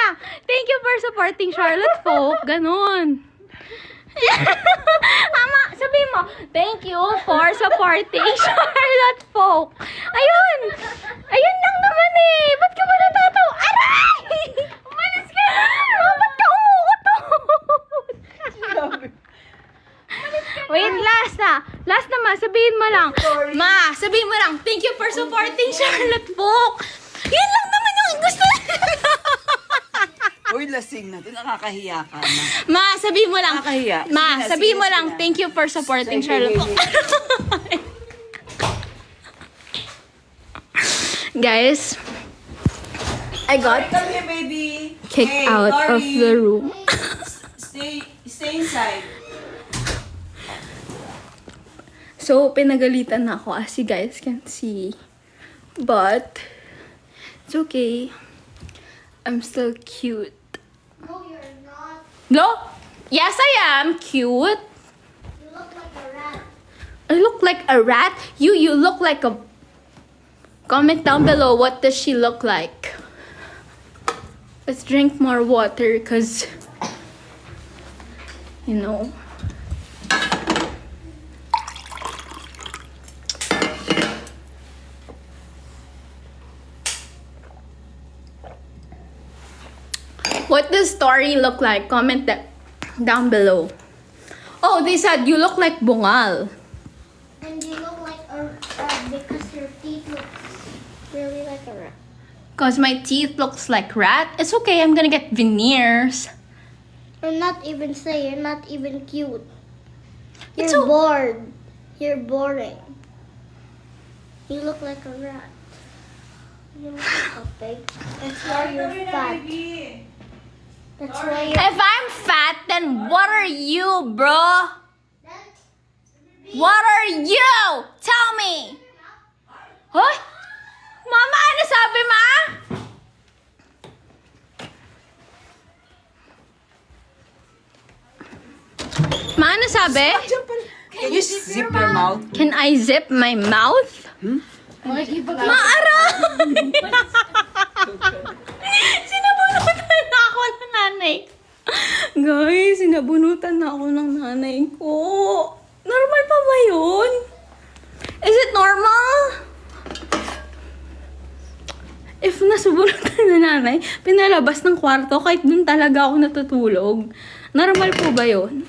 lang. Thank you for supporting Charlotte Folk. Ganon. Mama, sabihin mo, thank you for supporting Charlotte Folk. Ayun. Ayun lang naman eh. Ba't ka ba natatawa? Aray! Umalis ka na! Oh, ba't ka umuutot? Wait, last na. Last naman, sabihin mo lang. Ma, sabihin mo lang, thank you for supporting Charlotte Folk. Yun lang naman yung gusto Uy, lasing na. Nakakahiya ka na. Ma, sabihin mo lang. Nakakahiya. Ma, Sige na, sabihin sige mo na, lang, sige na. thank you for supporting Charlotte Folk. Guys, I got Come here, baby. kicked Hey, out of Tori. the room. Stay inside. So, pinagalitan na ako as you guys can see. But, it's okay. I'm still cute. No, you're not. No? Yes, I am cute. You look like a rat. I look like a rat. You look like a... Comment down below, what does she look like? Let's drink more water, cause... You know... What does Tori look like? Comment that down below. Oh, they said you look like bungal. And you look like a rat because your teeth look really like a rat. Cause my teeth looks like rat. It's okay, I'm gonna get veneers. You're not even say, you're not even cute. It's You're so- bored. You're boring. You look like a rat. You look like a pig. That's why you're fat. That's why you're If I'm fat, then what are you, bro? What are you? Tell me. Hoy? Mama, ano sabi, ma? Ma, ano sabi? Can you zip your mouth? Can I zip my mouth? Maara! Sinabunutan na ako ng nanay. Guys, sinabunutan na ako ng nanay ko. Normal pa ba yun? Is it normal? If nasubunutan na nanay, pinalabas ng kwarto kahit dun talaga ako natutulog. Normal po ba yun?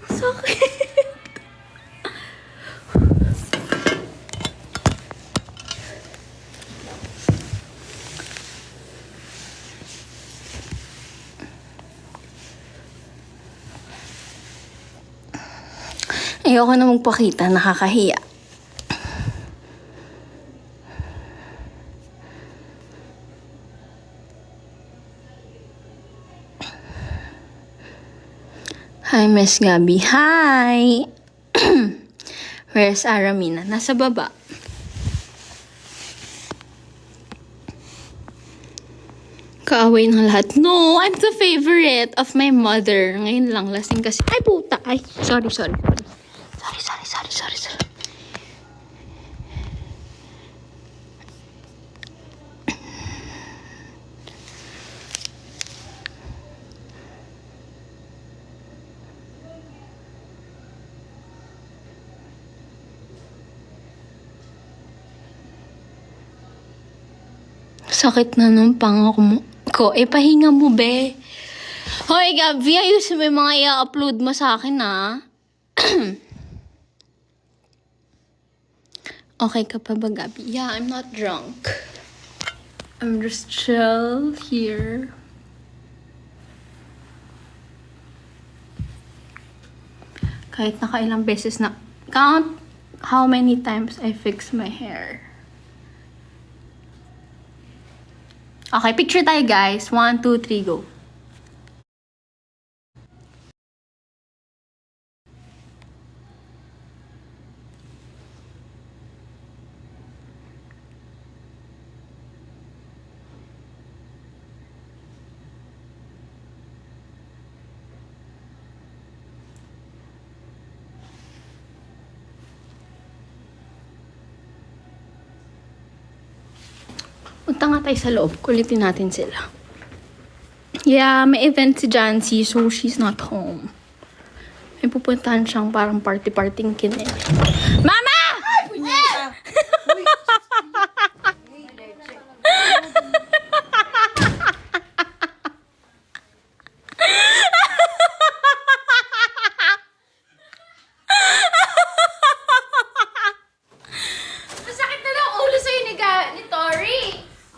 Sakit. Ayoko na magpakita, nakakahiya. Hi, Miss Gabby. Hi! Where's Aramina? Nasa baba. Kaaway ng lahat. No, I'm the favorite of my mother. Ngayon lang, lasing kasi. Ay, puta! Ay, sorry. Sorry. Sakit na nung pangako mo. Pahinga mo, be. Hoy, Gabi, ayusin mo yung mga i-upload mo sa akin, ha? Okay ka pa ba, Gabi? Yeah, I'm not drunk. I'm just chill here. Kahit nakailang beses na... Count how many times I fix my hair. Okay, picture tayo, guys. 1, 2, 3, go. Punta nga tayo sa loob. Kulitin natin sila. Yeah, may event si Jancy, so she's not home. May pupuntahan siyang parang party-parting kinin. Mama! Masakit na daw ulo sa'yo ni Tori.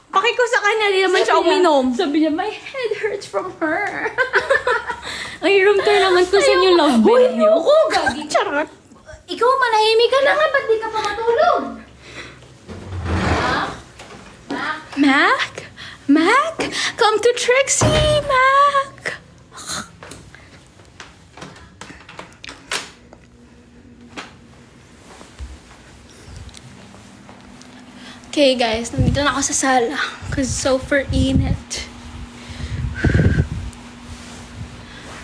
Paki ko sa kanya, di naman siya uminom. Sabi niya, my head hurts from her. Ay, room tour naman ko sa inyo love bed niyo. Ako, gagi. Charot. Ikaw, manahimik ka na nga. Ba't di ka pa matulog? Mac? Mac? Come to Trixie, Mac! Okay guys, nandito na ako sa sala. Cause super init.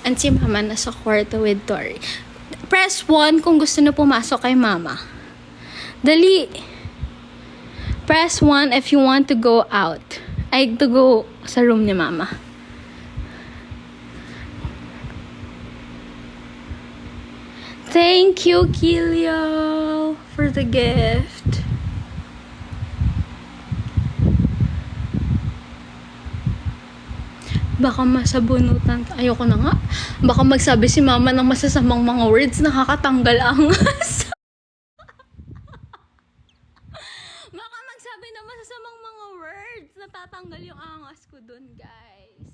And si Mama nasa kwarto with Tori. Press 1 kung gusto na pumasok kay Mama. Dali! Press 1 if you want to go out. Ay, to go sa room ni Mama. Thank you, Kilio, for the gift. Baka masabunutan. Ayoko na nga. Baka magsabi si Mama ng masasamang mga words, nakakatanggal ang Baka magsabi ng masasamang mga words, natatanggal yung angas ko dun, guys.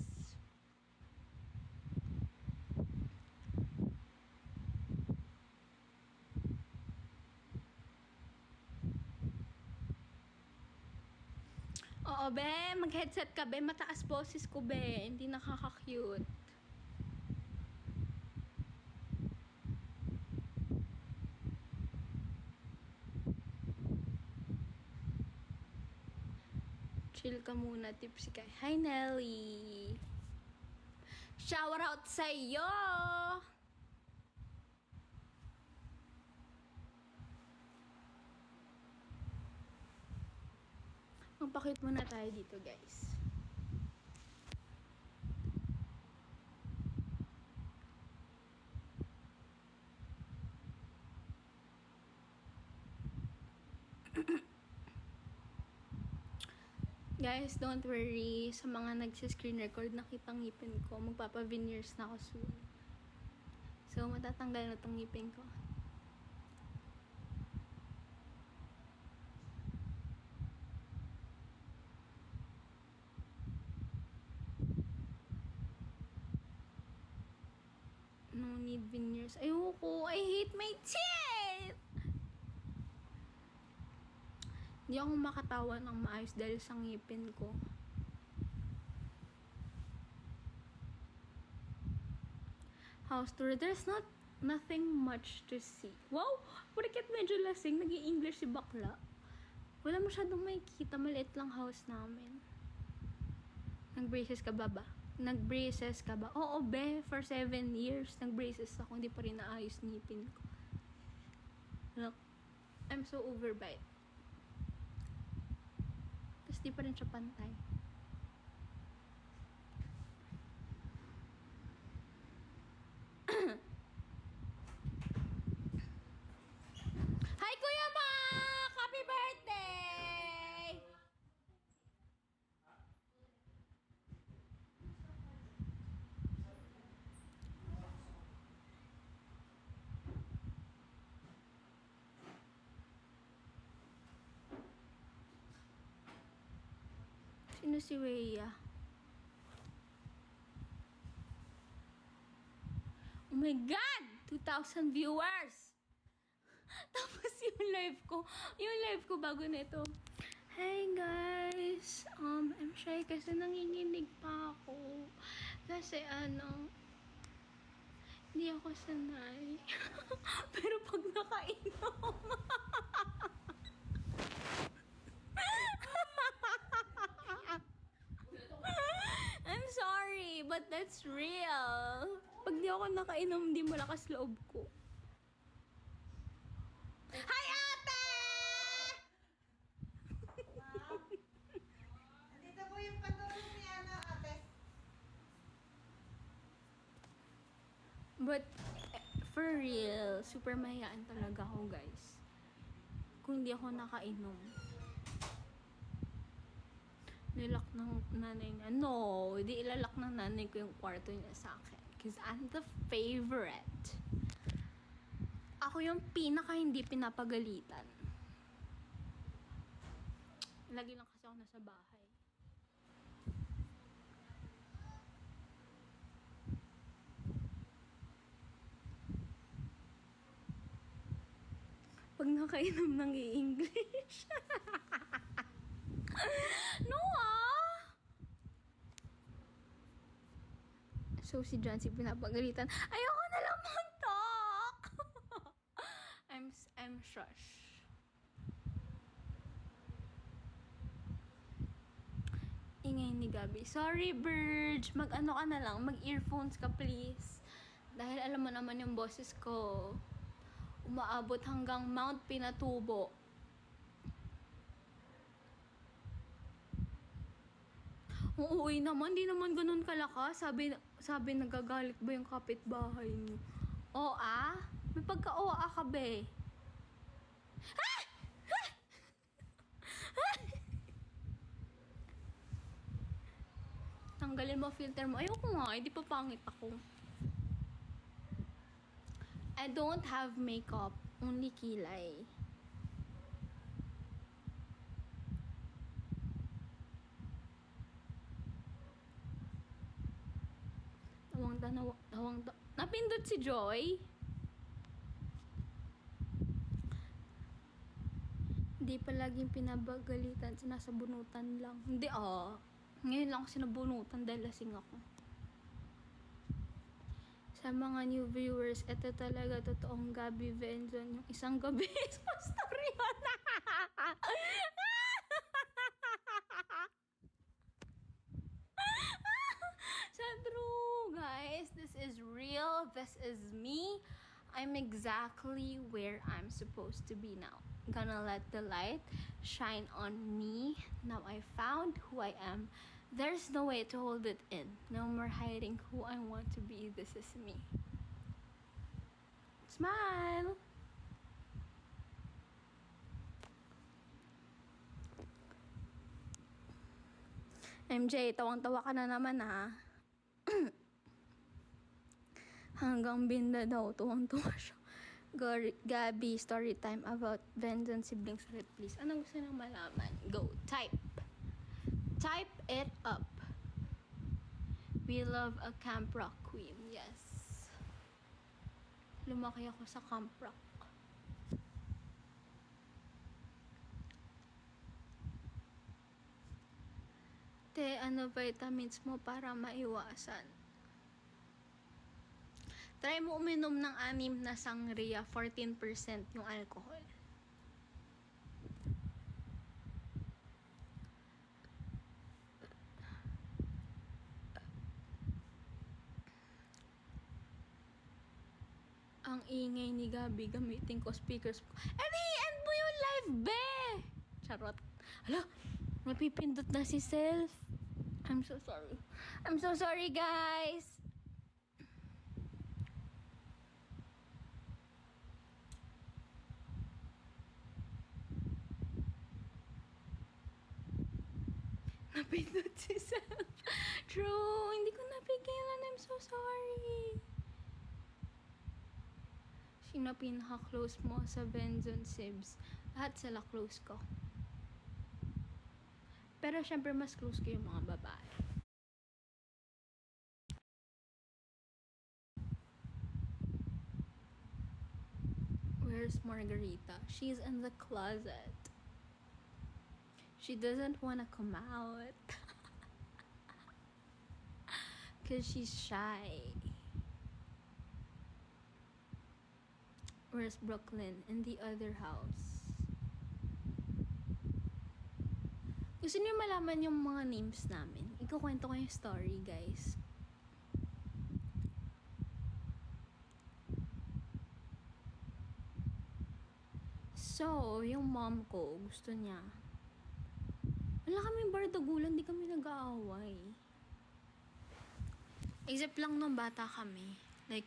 Oo, be. Mag-headset ka, be. Mataas boses ko, be. Hindi nakaka-cute. Chill ka muna, tipsy ka. Hi, Nelly. Shower out sa'yo! Magpakit muna tayo dito, guys. Guys, don't worry. Sa mga nagsiscreen record, nakita ngipin ko. Magpapa-veneers na ako soon. So, matatanggal na tong ngipin ko. No need veneers. Ayoko. I hate my teeth! Hindi ako makatawa ng maayos dahil sa ngipin ko. House tour. There's nothing much to see. Wow! Porket medyo lasing, nag-i-English si bakla. Wala masyadong makikita. Maliit lang house namin. Nag-braces ka ba ba? Nag-braces ka ba? Oo, be. For 7 years, nag-braces ako. Hindi pa rin naayos ngipin ko. Look. I'm so overbite. Tapos di pa rin siya pantay. Hi, Kuya Mac! Happy birthday! Sino si Weya? Oh my God! 2,000 viewers! Tapos yung live ko bago nito. Hey guys! I'm shy kasi nanginginig pa ako. Kasi hindi ako sanay. Pero pag nakainom, I'm sorry, but that's real. Pag di ako nakainom, di malakas loob ko. Hi, ate! But, for real, super mahiyaan talaga ako, guys. Kung hindi ako nakainom. Nilak ng nanay niya. No, hindi ilalak ng nanay ko yung kwarto niya sa akin. Because I'm the favorite. Ako yung pinaka hindi pinapagalitan. Lagi lang kasi ako nasa bahay. Pag nakainom ng i-English. No ah! So si John si pinapagalitan. Ayoko na lang mag-talk! I'm shush. Ingay ni Gabi. Sorry, Burge. Mag-ano ka na lang. Mag-earphones ka, please. Dahil alam mo naman yung boses ko. Umaabot hanggang Mount Pinatubo. Uuwi naman. Di naman ganun kalakas. Sabi nagagalit ba yung kapitbahay niyo? O ah? May pagka-o-a ka be. Ah! Tanggalin mo filter mo. Ayoko nga, hindi pa pangit ako. I don't have makeup, only kilay. Nawang da. Napindot si Joy? Hindi pa laging pinabagalitan, sinasabunutan lang. Hindi Ngayon lang ako sinabunutan dahil lasing ako. Sa mga new viewers, ito talaga totoong Gabi Venzon. Yung isang gabi sa story yun. So true, guys. This is real. This is me. I'm exactly where I'm supposed to be now. Gonna let the light shine on me. Now I found who I am. There's no way to hold it in. No more hiding who I want to be. This is me. Smile! MJ, tawang-tawa ka na naman ha. Hanggang binda daw, tuwang-tuwa siya. Gabi, story time about Venzon siblings ulit, please. Ano gusto nang malaman? Go, type. Type it up. We love a Camp Rock queen. Yes. Lumaki ako sa Camp Rock. Te, ano vitamins mo para maiwasan? Try mo uminom ng 6 na sangria, 14% yung alcohol. Ang ingay ni Gabi, gamitin ko speakers ko. End mo yung live, be! Charot. Hala, napipindot na si Self. I'm so sorry. I'm so sorry, guys. Napindot si Self. True, hindi ko napigilan. I'm so sorry. Sino pinaka-close mo sa Venzon Sibs? Lahat sila close ko. Pero syempre mas close ko yung mga babae. Where's Margarita? She's in the closet. She doesn't wanna come out. Cause she's shy. Where's Brooklyn? In the other house. Gusto niyo malaman yung mga names namin? Ikukwento ko yung story, guys. So, yung mom ko, gusto niya. Wala kaming bardagulan, di kami nag-aaway. Except lang nung bata kami. Like,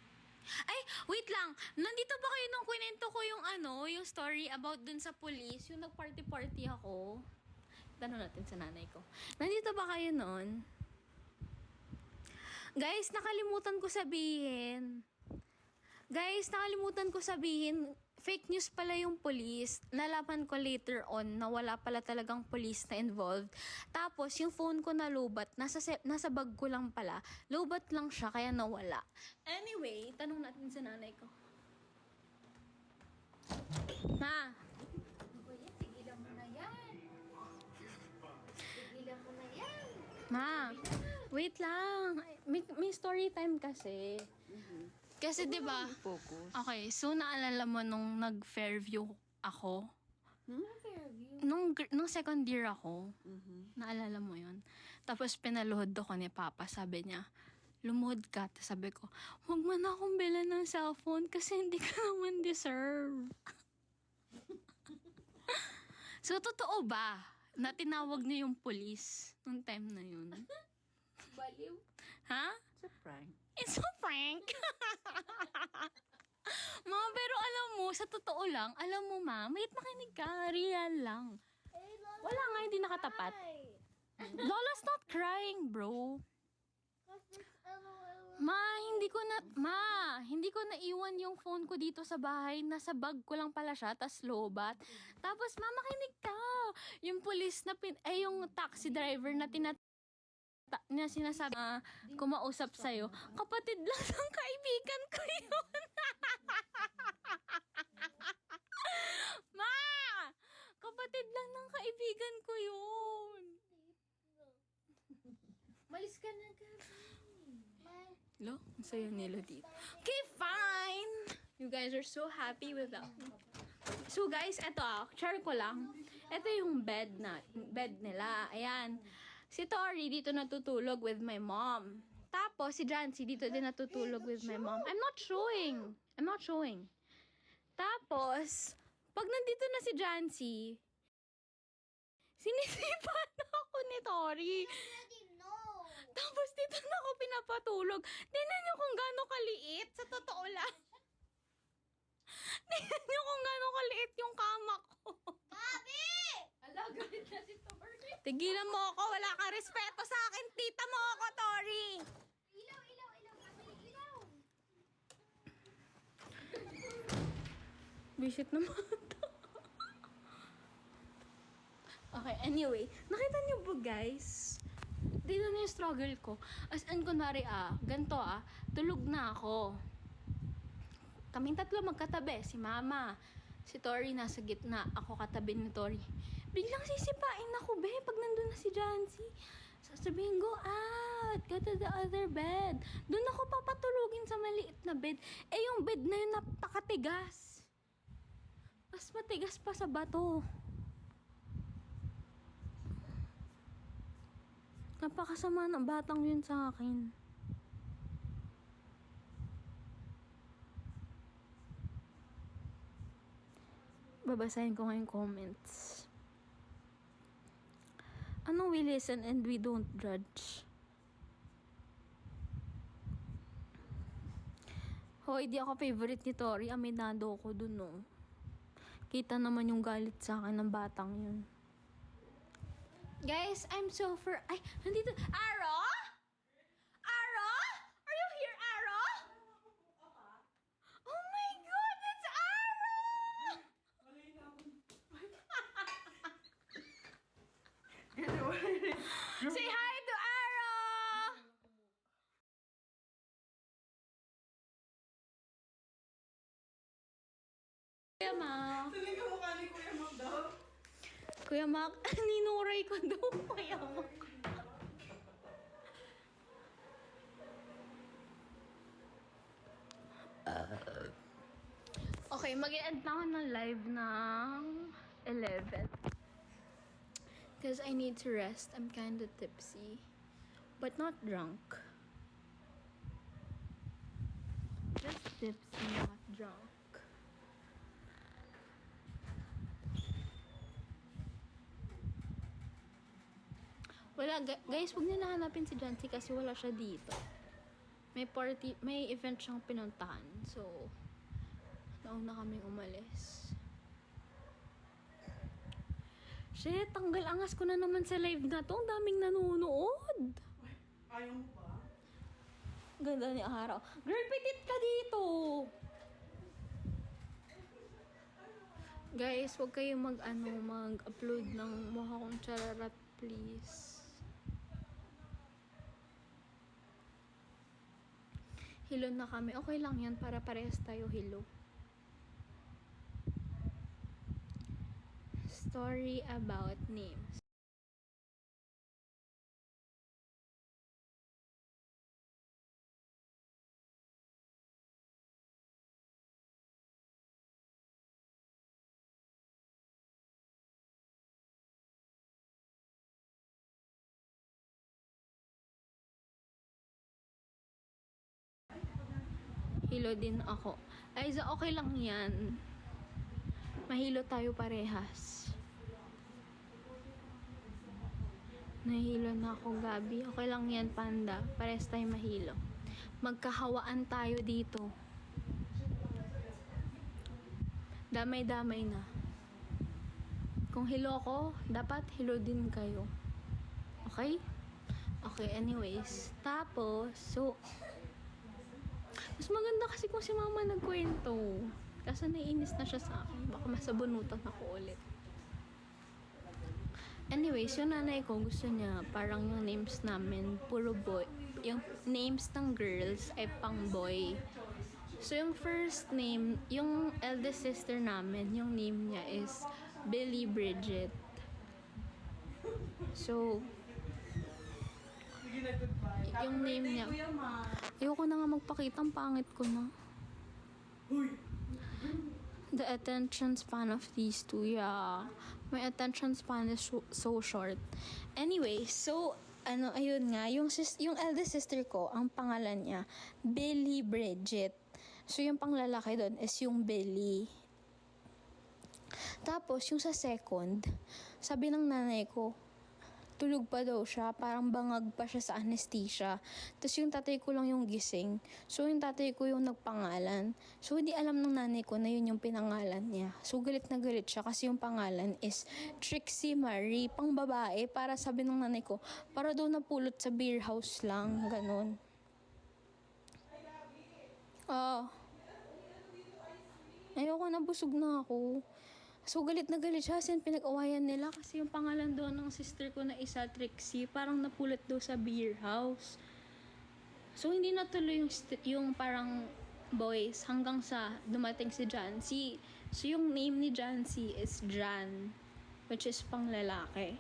Wait lang, nandito ba kayo nung kwento ko yung yung story about dun sa police, yung nag-party-party ako? Tanong natin sa nanay ko. Nandito ba kayo nun? Guys, nakalimutan ko sabihin. Fake news pala yung police. Nalaman ko later on na wala pala talagang police na involved. Tapos, yung phone ko na lowbat, nasa bag ko lang pala. Lowbat lang siya, kaya nawala. Anyway, tanong natin sa nanay ko. Ma, Kuya, tigilan mo na yan. Tigilan mo na yan. Ma, wait lang. May story time kasi. Kasi 'di ba? Focus. Okay, so naalala mo nung nag-Fairview ako? Fairview. Nung second year ako, naalala mo yun? Tapos pinaluhod ako ni Papa, sabi niya, lumuhod ka. Tapos sabi ko, huwag mo na akong bilan ng cellphone kasi hindi ka naman deserve. So, totoo ba na tinawag niyo yung police nung time na yun? Baliw. Ha? It's a prank. It's a prank. Ma, pero alam mo, sa totoo lang, alam mo ma, may makinig ka, real lang. Hey, Lola, Wala nga, hindi nakatapat. hi. Lola's not crying, bro. Cause this LOL. Hindi ko naiwan yung phone ko dito sa bahay. Nasa bag ko lang pala siya, tas lobat. Tapos, ma, makinig ka. Yung police na, yung taxi driver na niya sinasabi kumausap sa'yo, kapatid lang ng kaibigan ko yun. Ma! Kapatid lang ng kaibigan ko yun. Malis ka na gabi. Lo, ang sayo nila dito. Okay, fine! You guys are so happy with that. So guys, eto share ko lang. Ito yung bed nila. Ayan. Si Tori dito natutulog with my mom. Tapos si Jancy dito din natutulog with my mom. I'm not showing. Tapos, pag nandito na si Jancy, sinisipan ako ni Tori. Already know. Tapos dito na ako pinapatulog. Tingnan niyo kung gaano kaliit. Sa totoo lang. Tingnan niyo kung gaano kaliit yung kama ko. Gabi! Ala, galit na si Tori. Tigilan mo ako. Wala kang respeto sa akin. Tita mo ako, Tori. Ilaw. Kasi ilaw. Visit naman to. Okay, anyway. Nakita niyo ba, guys? Dito na yung struggle ko. As in, kunwari, ganito, tulog na ako. Kaming tatlo magkatabi. Si Mama, si Tori nasa gitna. Ako katabi ni Tori. Biglang sisipain ako, be, pag nandun na si Jancy. Sasabihin ko, go to the other bed. Doon ako papatulugin sa maliit na bed. Yung bed na yun napakatigas. Mas matigas pa sa bato. Napakasama ng batang yun sa akin. Babasahin ko ngayong comments. We listen and we don't judge. Hoy, di ako favorite ni Tori. Aminado ko dun, no. Kita naman yung galit sa akin ng batang yun. Guys, I'm so Ay, nandito. Aro? Aro? Are you here, Aro? Oh my God, it's Aro! Say hi to Aro! Kuya Mac. Tuloy ka mukha ni Kuya Mac daw. Kuya Mac, ninuray ko daw, Kuya Mac. Okay, mag-e-end na ako ng live ng 11. Because I need to rest. I'm kind of tipsy. But not drunk. Just tipsy, not drunk. Wala, guys, huwag niyo nahanapin si Jancy kasi wala siya dito. may event siyang pinuntahan. So, nauna kaming umalis. Shit, tanggal angas ko na naman sa live na to. Ang daming nanonood. Ayaw mo ba? Ganda ni Araw. Girl, pitit ka dito! Guys, huwag kayong mag-upload ng mukha kong chararat, please. Hilo na kami. Okay lang yan para parehas tayo hilo. Story about names. Hilo din ako. Aiza, okay lang yan. Mahilo tayo parehas. Nahilo na ako, Gabi. Okay lang yan, Panda. Parehas tayo mahilo. Magkahawaan tayo dito. Damay-damay na. Kung hilo ako, dapat hilo din kayo. Okay? Okay, anyways. Tapos, so, mas maganda kasi kung si mama nagkwento. Kasi naiinis na siya sa akin. Baka masabunutan ako ulit. Anyways, yung nanay ko gusto niya parang yung names namin puro boy. Yung names ng girls ay pang boy. So yung first name, yung eldest sister namin, yung name niya is Billy Bridget. So, Sige na, goodbye. yung Happy name birthday, niya. Kuya Ma. Ayoko na nga magpakita, ang pangit ko na. Huy! The attention span of these two, yeah. My attention span is so short. Anyway, so, ayun nga, yung eldest sister ko, ang pangalan niya, Billy Bridget. So, yung panglalaki doon is yung Billy. Tapos, yung sa second, sabi ng nanay ko, tulog pa daw siya, parang bangag pa siya sa anesthesia. Tapos yung tatay ko lang yung gising. So yung tatay ko yung nagpangalan. So hindi alam ng nanay ko na yun yung pinangalan niya. So galit na galit siya kasi yung pangalan is Trixie Marie, pang babae. Para sabi ng nanay ko, para daw napulot sa beer house lang, ganun. Ayoko na, busog na ako. So, galit na galit siya. Sin pinag-awayan nila kasi yung pangalan doon ng sister ko na isa, Trixie, parang napulot daw sa beer house. So, hindi natuloy yung parang boys hanggang sa dumating si Jancy. So, yung name ni Jancy is Jan, which is pang lalaki.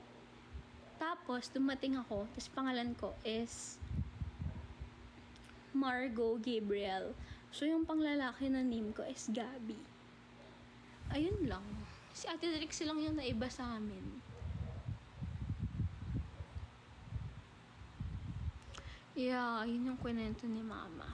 Tapos, dumating ako, tapos pangalan ko is Margo Gabriel. So, yung pang lalaki na name ko is Gabi. Ayun lang. Si Ate Trixie lang yung naiba sa amin. Yeah, yun yung kwento ni Mama.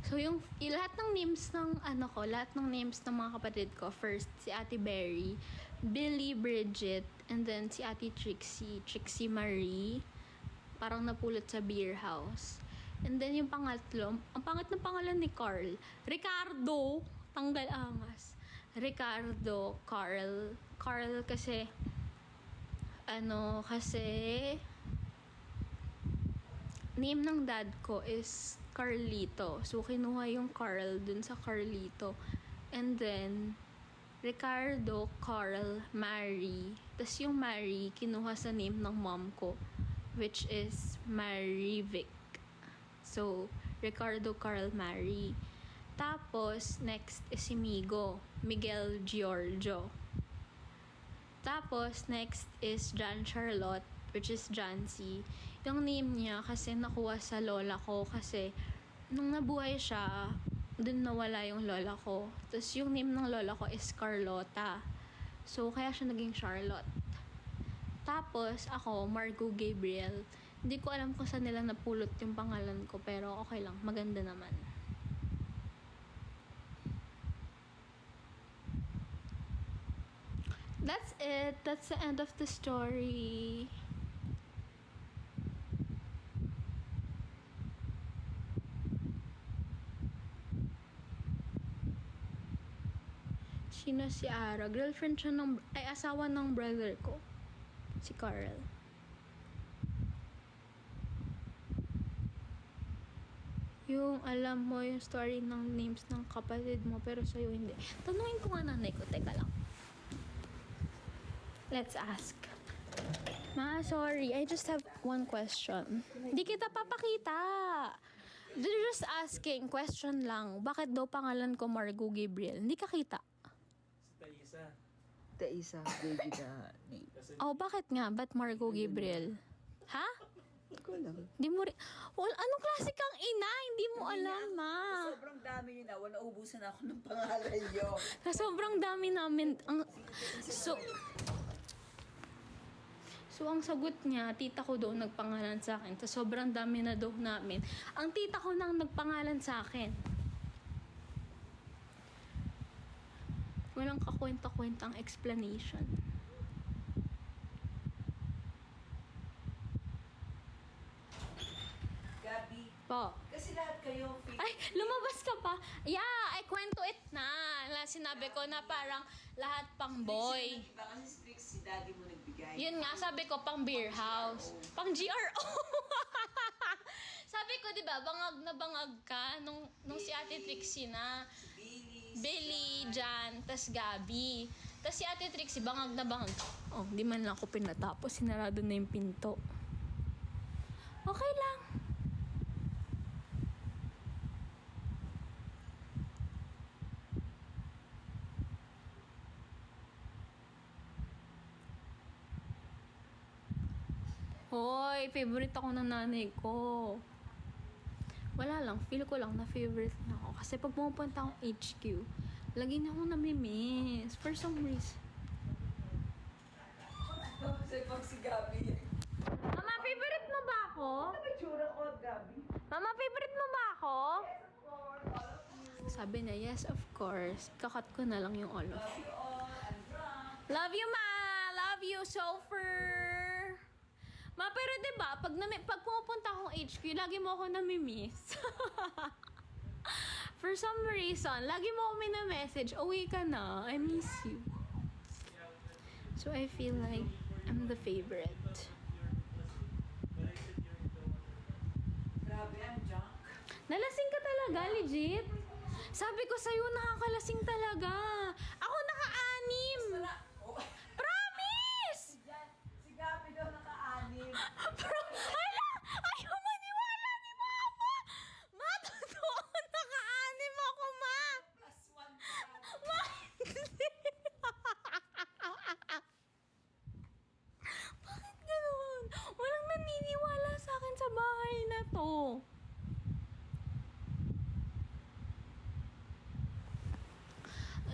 So, yung lahat ng names ng lahat ng names ng mga kapatid ko. First, si Ate Berry, Billy Bridget, and then si Ate Trixie, Trixie Marie, parang napulot sa beer house. And then yung pangatlo, ang pangat na pangalan ni Carl, Ricardo, tanggal angas. Ricardo, Carl kasi name ng dad ko is Carlito. So, kinuha yung Carl dun sa Carlito. And then, Ricardo, Carl, Mary. Tapos yung Mary, kinuha sa name ng mom ko, which is Marivic. So, Ricardo, Carl, Mary. Tapos, next is si Miguel Giorgio. Tapos, next is John Charlotte, which is Jancy. Yung name niya kasi nakuha sa lola ko kasi nung nabuhay siya, dun nawala yung lola ko. Tapos, yung name ng lola ko is Carlota. So, kaya siya naging Charlotte. Tapos, ako, Margo Gabriel. Hindi ko alam kung saan nila napulot yung pangalan ko, pero okay lang, maganda naman. That's it. That's the end of the story. Sino si Ara? Girlfriend siya ay asawa ng brother ko. Si Carl. Yung alam mo yung story ng names ng kapatid mo pero sa'yo hindi. Tanungin ko nga nanay ko. Teka lang. Let's ask. Ma, sorry. I just have one question. Di kita papakita. They're just asking. Question lang. Bakit daw pangalan ko Margo Gabriel? Hindi ka kita. Taisa. Taisa, baby daddy. Oh, bakit nga? Ba't Margo Gabriel? Ha? Hindi ko alam. Di mo rin... Well, anong klase kang ina? Hindi mo alam, ma. Sobrang dami yun na. Naubusan ako ng pangalan yun. Sa sobrang dami namin... So, ang sagot niya, tita ko daw nagpangalan sa akin. Sa sobrang dami na daw namin. Ang tita ko nang nagpangalan sa akin. Walang kakwenta-kwentang explanation. Gabi, Po. kasi lahat kayo Ay, lumabas ka pa. Yeah, I kwento it na. Sinabi ko na parang lahat pang boy. Baka si strict si daddy mo nagbigay. Yun nga, sabi ko, pang beer house. Pang GRO. Sabi ko, di ba, bangag na bangag ka nung si Ate Trixie na. Billy, Jan, tas Gabi. Tas si Ate Trixie, bangag na bangag. Oh, di man lang ako pinatapos. Sinarado na yung pinto. Okay lang. Hoy, favorite ako ng nanay ko. Wala lang, feel ko lang na favorite na ako. Kasi pag pumupunta akong HQ, lagi na akong namimiss. For some reason. Kasi pag si Gabi. Mama, favorite mo ba ako? Ano ba tsura ko, Gabi? Mama, favorite mo ba ako? Sabi na, yes, of course. Kakat ko na lang yung all of you. Love you, ma! Love you, Sofer! Ma, pero diba, pag pumupunta akong HQ, lagi mo ako namimiss. For some reason, lagi mo ako minamessage, uwi ka na, I miss you. So I feel like I'm the favorite. Grabe, I'm drunk. Nalasing ka talaga, legit? Sabi ko sa'yo, nakakalasing talaga. Ako naka-anim. Oh, Promise! si Gabi daw naka-anim. Hala! Ayaw maniwala ni Mama! Ma, totoo, naka-anim ako, Ma! Plus 1 pa. Ma, hindi. Bakit ganun? Walang naniniwala sa akin sa bahay na to.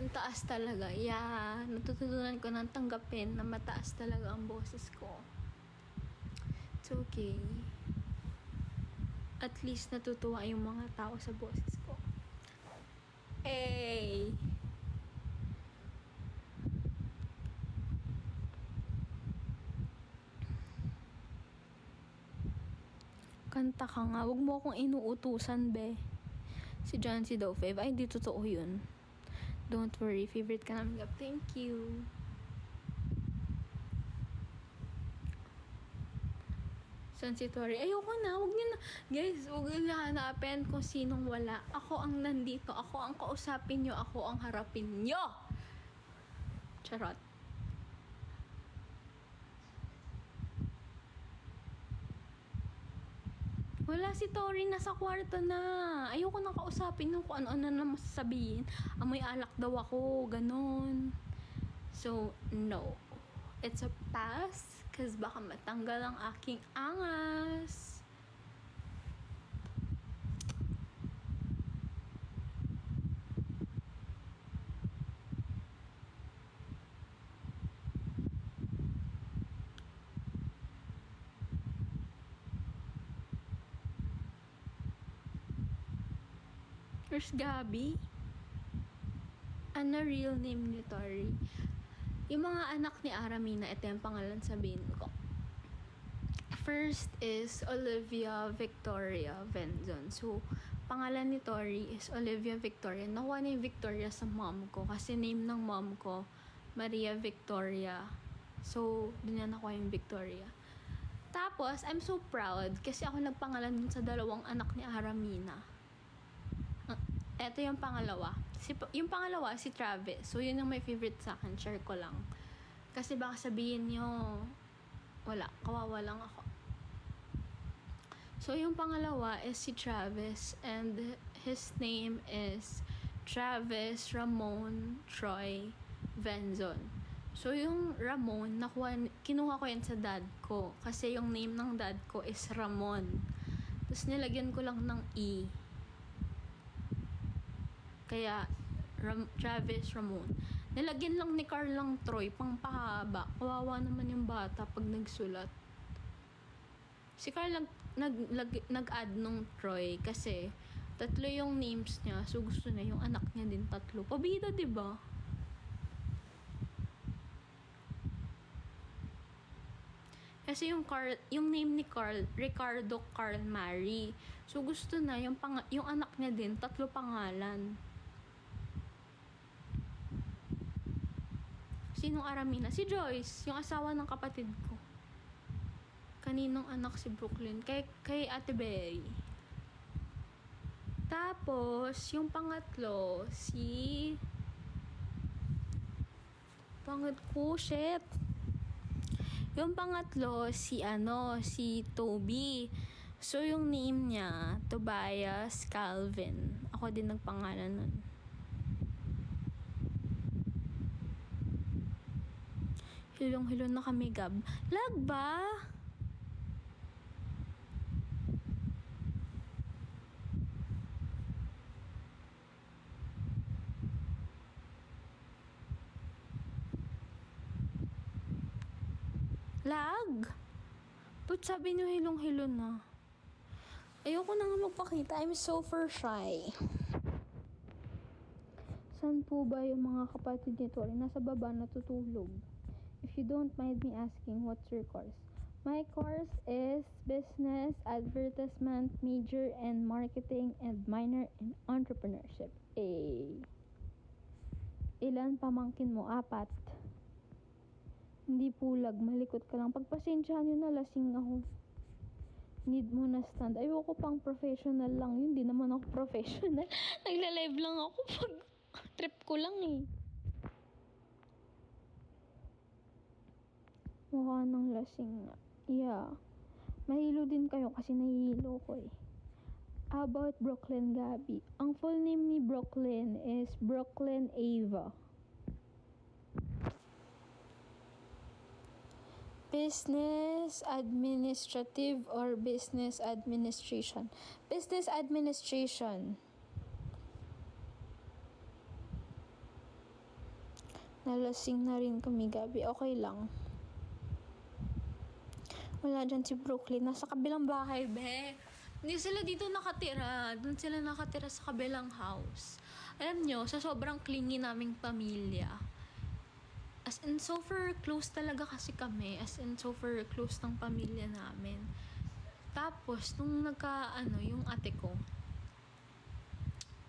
Ang taas talaga. Yeah, natutunan ko ng tanggapin na mataas talaga ang boses ko. It's okay. At least natutuwa yung mga tao sa boses ko. Hey! Kanta ka nga. Huwag mo akong inuutusan, be. Si Jancy daw, Fave. Ay, hindi totoo yun. Don't worry. Favorite ka namin, Gab. Thank you. Sensitory. Ayoko na. Huwag niyo na. Guys, huwag niyo hanapin kung sinong wala. Ako ang nandito. Ako ang kausapin nyo. Ako ang harapin nyo. Charot. Wala si Tori, nasa kwarto na. Ayoko nang kausapin nung kung ano-ano na masasabihin. Amoy alak daw ako, ganon. So, no. It's a pass, cause baka matanggal ang aking angas. Where's Gabi? Ano real name ni Tori? Yung mga anak ni Aramina, ito yung pangalan sabihin ko. First is Olivia Victoria Venzon. So, pangalan ni Tori is Olivia Victoria. Nakuha na yung Victoria sa mom ko kasi name ng mom ko, Maria Victoria. So, dun niya nakuha yung Victoria. Tapos, I'm so proud kasi ako nagpangalan dun sa dalawang anak ni Aramina. Eto yung pangalawa. Yung pangalawa, si Travis. So, yun yung my favorite sa akin. Share ko lang. Kasi baka sabihin nyo, wala, kawawa lang ako. So, yung pangalawa is si Travis and his name is Travis Ramon Troy Venzon. So, yung Ramon, kinuha ko yan sa dad ko. Kasi yung name ng dad ko is Ramon. Tapos, nilagyan ko lang ng E. Kaya, Travis Ramon. Nilagyan lang ni Carl lang Troy, pang pahaba. Kawawa naman yung bata pag nagsulat. Si Carl nag-add nung Troy kasi 3 yung names niya. So, gusto niya yung anak niya din 3. Pabida, diba? Kasi yung name ni Carl, Ricardo Carl Mary. So, gusto na yung anak niya din 3 pangalan. Sinong Aramina? Si Joyce, yung asawa ng kapatid ko. Kaninong anak si Brooklyn? Kay Ate Berry. Tapos, yung pangatlo, Yung pangatlo, si Toby. So, yung name niya, Tobias Calvin. Ako din nagpangalan nun. Hilong-hilong na kami, Gab. Lag ba? Lag? Ba't sabi niyo hilong-hilo na? Ayoko na nga magpakita. I'm super shy. Saan po ba yung mga kapatid ni Tori? Nasa baba, natutulog. If you don't mind me asking, what's your course? My course is Business Advertisement, major in Marketing, and minor in Entrepreneurship. Ilan pamangkin mo? 4. Hindi pulag, malikot ka lang. Pagpasensyahan nyo na, lasing ako. Need mo na stand. Ayoko pang professional lang. Yun, di naman ako professional. Nagla-live lang ako pag trip ko lang eh. Mukha ng lasing nga. Yeah. Mahilo din kayo kasi nahihilo ko eh. How about Brooklyn Gabby? Ang full name ni Brooklyn is Brooklyn Ava. Business administrative or business administration? Business administration. Nalasing na rin kami, Gabi. Okay lang. Wala dyan si Brooklyn. Nasa kabilang bahay, be. Hindi sila dito nakatira. Doon sila nakatira sa kabilang house. Alam nyo, sa sobrang clingy naming pamilya. As in, super close talaga kasi kami. As in, super close ng pamilya namin. Tapos, nung yung ate ko,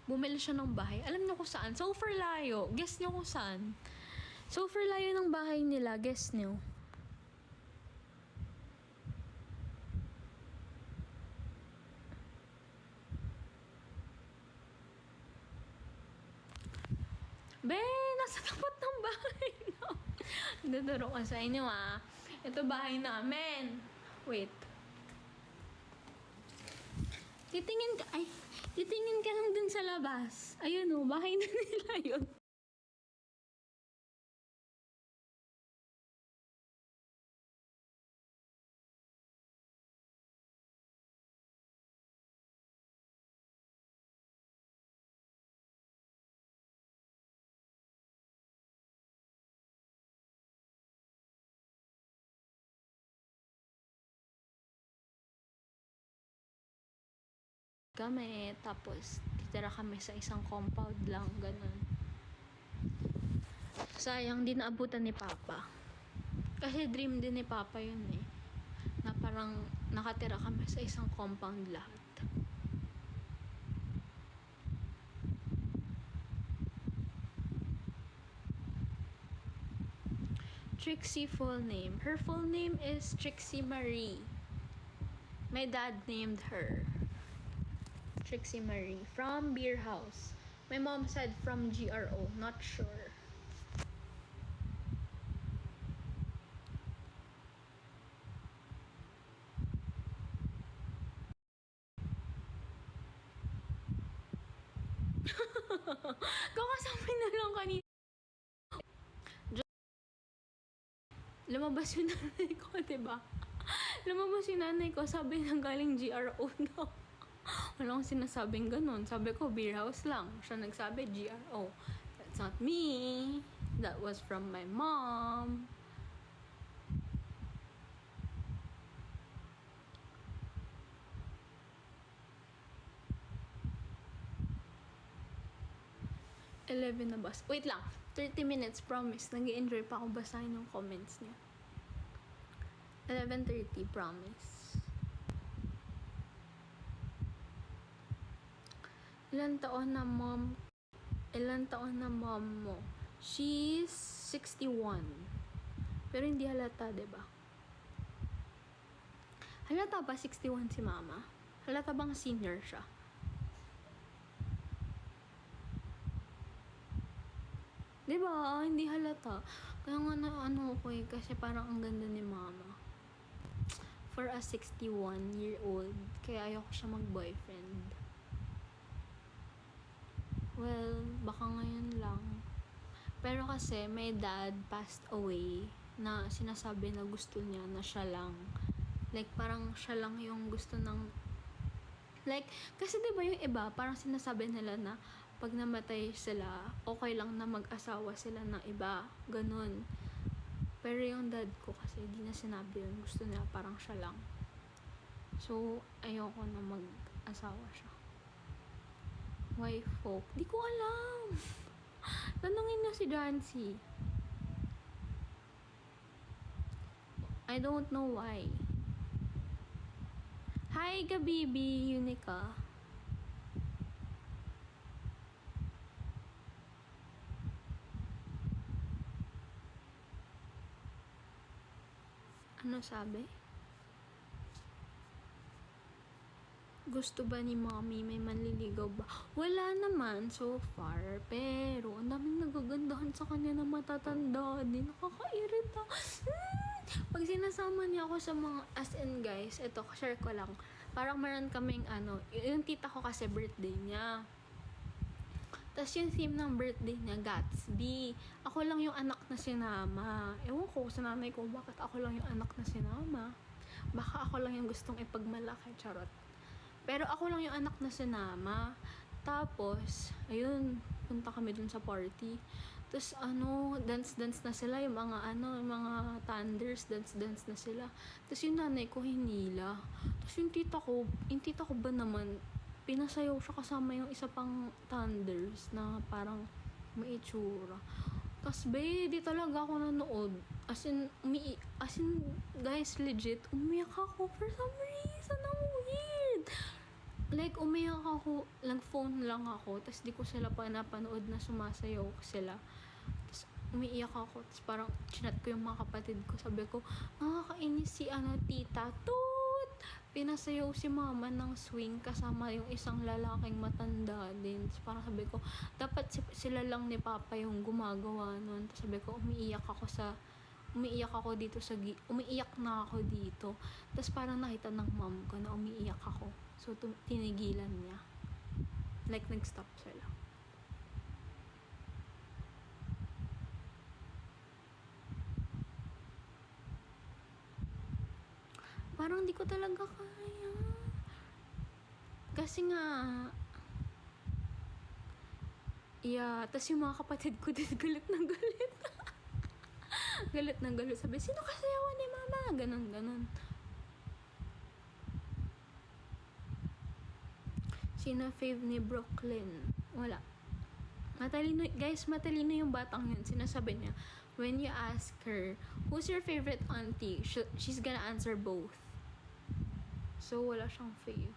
bumili siya ng bahay. Alam nyo kung saan? Super layo. Guess nyo kung saan? Super layo ng bahay nila. Guess nyo. Be, nasa tapat ng bahay. No? Duduro ko sa inyo Ito bahay namin. Wait. Titingin ka lang dun sa labas. Ayun bahay na nila yun. Kami, tapos titira kami sa isang compound lang, ganun. Sayang, di naabutan ni Papa. Kasi dream din ni Papa yun eh. Na parang nakatira kami sa isang compound lahat. Trixie full name. Her full name is Trixie Marie. My dad named her Trixie Marie from Beer House. My mom said from GRO. Not sure. Kakasabi na lang kanina. Lumabas yung nanay ko, diba? Lumabas yung nanay ko, sabi nang galing GRO daw. Walang sinasabing ganun. Sabi ko, beer house lang. Siya nagsabi, GRO. That's not me. That was from my mom. Eleven na bus. Wait lang. 30 minutes, promise. Nag-i-enjoy pa ako basahin yung comments niya. 11:30, promise. Ilan taon na mom mo? She's 61. Pero hindi halata, diba? Halata ba 61 si mama? Halata bang senior siya? Diba? Hindi halata. Kaya nga na ano ko eh, kasi parang ang ganda ni mama. For a 61-year-old, kaya ayoko siya mag-boyfriend. Well, baka ngayon lang. Pero kasi, my dad passed away na sinasabi na gusto niya na siya lang. Like, parang siya lang yung gusto ng... Like, kasi diba yung iba, parang sinasabi nila na pag namatay sila, okay lang na mag-asawa sila ng iba. Ganun. Pero yung dad ko kasi, di na sinabi yun. Gusto niya, parang siya lang. So, ayoko na mag-asawa siya. Why folk? Di ko alam. Tanungin niyo si Jancy. I don't know why. Hi, Gabibi, Unica. Ano sabi? Gusto ba ni mommy may manliligaw ba? Wala naman so far. Pero, ang daming nagagandahan sa kanya na matatanda din. Nakakairita. Pag sinasama niya ako sa mga, as in guys, ito, share ko lang. Parang meron kaming yung tita ko kasi birthday niya. Tapos yung theme ng birthday niya, Gatsby. Ako lang yung anak na sinama. Ewan ko sa nanay ko, bakit ako lang yung anak na sinama. Baka ako lang yung gustong ipagmalaki, charot. Pero ako lang yung anak na sinama. Tapos, ayun, punta kami dun sa party. Tapos, dance-dance na sila. Yung mga thunders, dance-dance na sila. Tapos yung nanay ko, hinila. Tapos yung tita ko ba naman, pinasayaw siya kasama yung isa pang thunders na parang may itsura. Tapos, di talaga ako nanood. As in, guys, legit, umiyak ako for some reason. Ang weird. Like, umiyak ako, nag-phone lang ako, tapos di ko sila pa napanood na sumasayaw sila. Tapos, umiiyak ako, tapos parang chinat ko yung mga kapatid ko. Sabi ko, nakakainis si tita, toot! Pinasayaw si mama ng swing kasama yung isang lalaking matanda din. Tapos parang sabi ko, dapat sila lang ni papa yung gumagawa nun. Tapos sabi ko, umiiyak na ako dito. Tapos parang nakita ng mom ko na umiiyak ako. So, tinigilan niya. Like, nag-stop sila. Parang di ko talaga kaya. Kasi nga, tas yung mga kapatid ko din galit na galit. Galit na galit. Sabi, sino kasayawan ni mama? Ganon. Sino fave ni Brooklyn? Wala. Matalino, guys, matalino yung batang yun. Sinasabi niya, when you ask her, who's your favorite auntie? She's gonna answer both. So, wala siyang fave.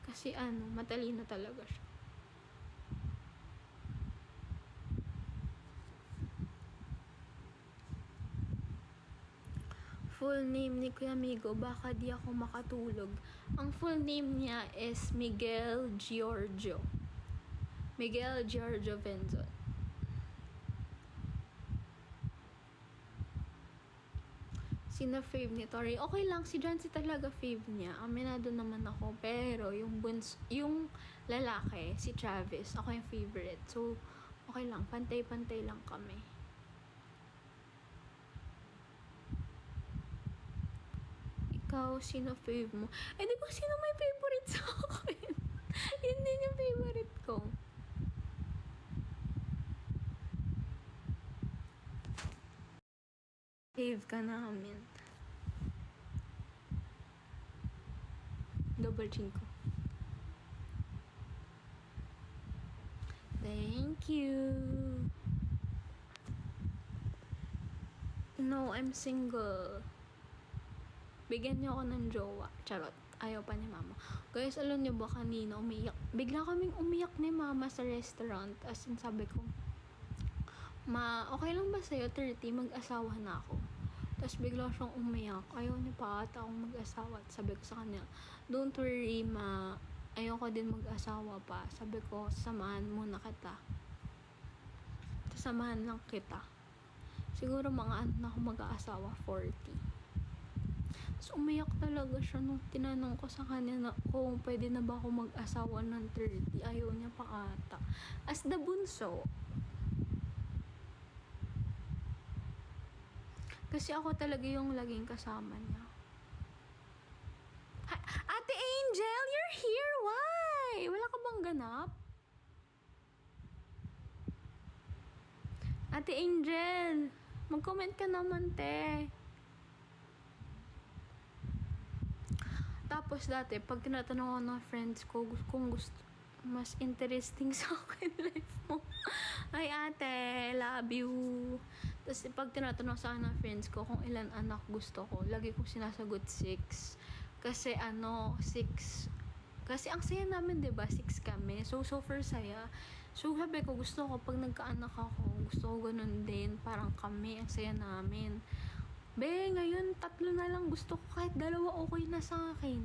Kasi matalino talaga siya. full name ni Kuya Migo, baka di ako makatulog. Ang full name niya is Miguel Giorgio. Miguel Giorgio Venzon. Sino fave ni Tori? Okay lang, si Jancy talaga fave niya. Aminado naman ako. Pero yung lalaki, si Travis, ako yung favorite. So, okay lang. Pantay-pantay lang kami. Ikaw, sino fave mo? Eh, di ba sino may favorite sa akin? Yun din yung favorite ko. Fave ka namin. Double chin ko. Thank you. No, I'm single. Bigyan niyo ako ng jowa. Charot. Ayaw pa ni mama. Guys, alam niyo ba kanina umiyak? Bigla kaming umiyak ni mama sa restaurant. As in, sabi ko, Ma, okay lang ba sa'yo? 30, mag-asawa na ako. Tapos bigla siyang umiyak. Ayaw niya pa ata akong mag-asawa. At sabi ko sa kanya, don't worry, Ma. Ayaw ko din mag-asawa pa. Sabi ko, samahan muna kita. Samahan lang kita. Siguro mga ano na ako mag-aasawa, 40. Tapos umiyak talaga siya nung tinanong ko sa kanya na kung pwede na ba ako mag-asawa ng 30. Ayaw niya pa ata. As the bunso, kasi ako talaga yung laging kasama niya. Ate Angel, you're here! Why? Wala ka bang ganap? Ate Angel, mag-comment ka naman, te. Tapos dati, pag tinatanong ako ng friends ko, kung gusto, mas interesting sa akin life mo. Ay ate, love you. Tapos pag tinatanong sa akin ng friends ko kung ilan anak gusto ko, lagi kong sinasagot 6. Kasi 6. Kasi ang saya namin, 'di ba? 6 kami. So super saya. So sabi ko, gusto ko pag nagkaanak ako, gusto ko ganun din, parang kami, ang saya namin. Ngayon 3 na lang gusto ko, kahit 2 okay na sa akin.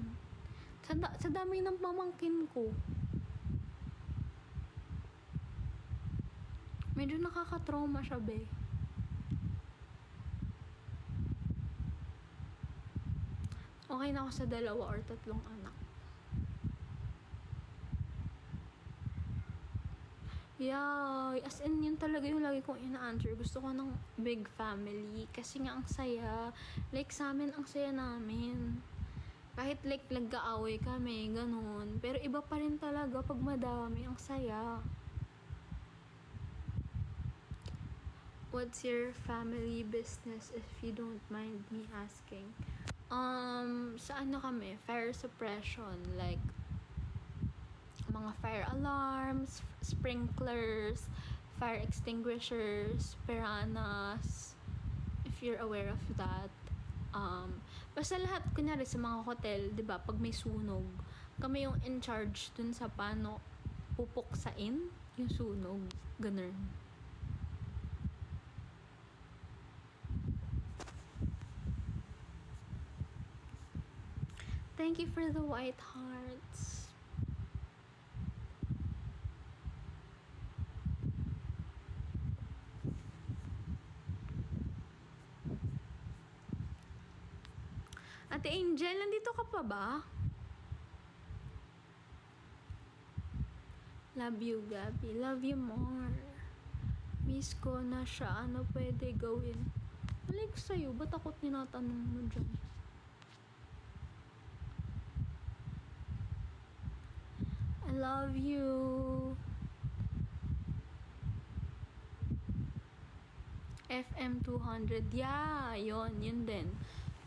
Sa dami ng pamangkin ko. Medyo nakaka-trauma siya, be. Okay na ako sa 2 or 3 anak. Yeah, as in, yun talaga yung lagi kong ina-answer. Gusto ko ng big family. Kasi nga, ang saya. Like, sa amin, ang saya namin. Kahit like, nag-aaway kami, ganun. Pero iba pa rin talaga pag madami, ang saya. What's your family business if you don't mind me asking? Sa ano kami? Fire suppression. Like, mga fire alarms, sprinklers, fire extinguishers, piranhas, if you're aware of that. Basta lahat, kunyari sa mga hotel, 'di ba, pag may sunog, kami yung in charge dun sa paano pupuksain yung sunog, ganun. Thank you for the white hearts. Ate Angel, nandito ka pa ba? Love you, Gabi. Love you more. Miss ko na siya. Ano pwede gawin? Malay ko sa'yo. Ba't ako tinatanong mo dyan? I love you. FM 200. Yeah, yun din.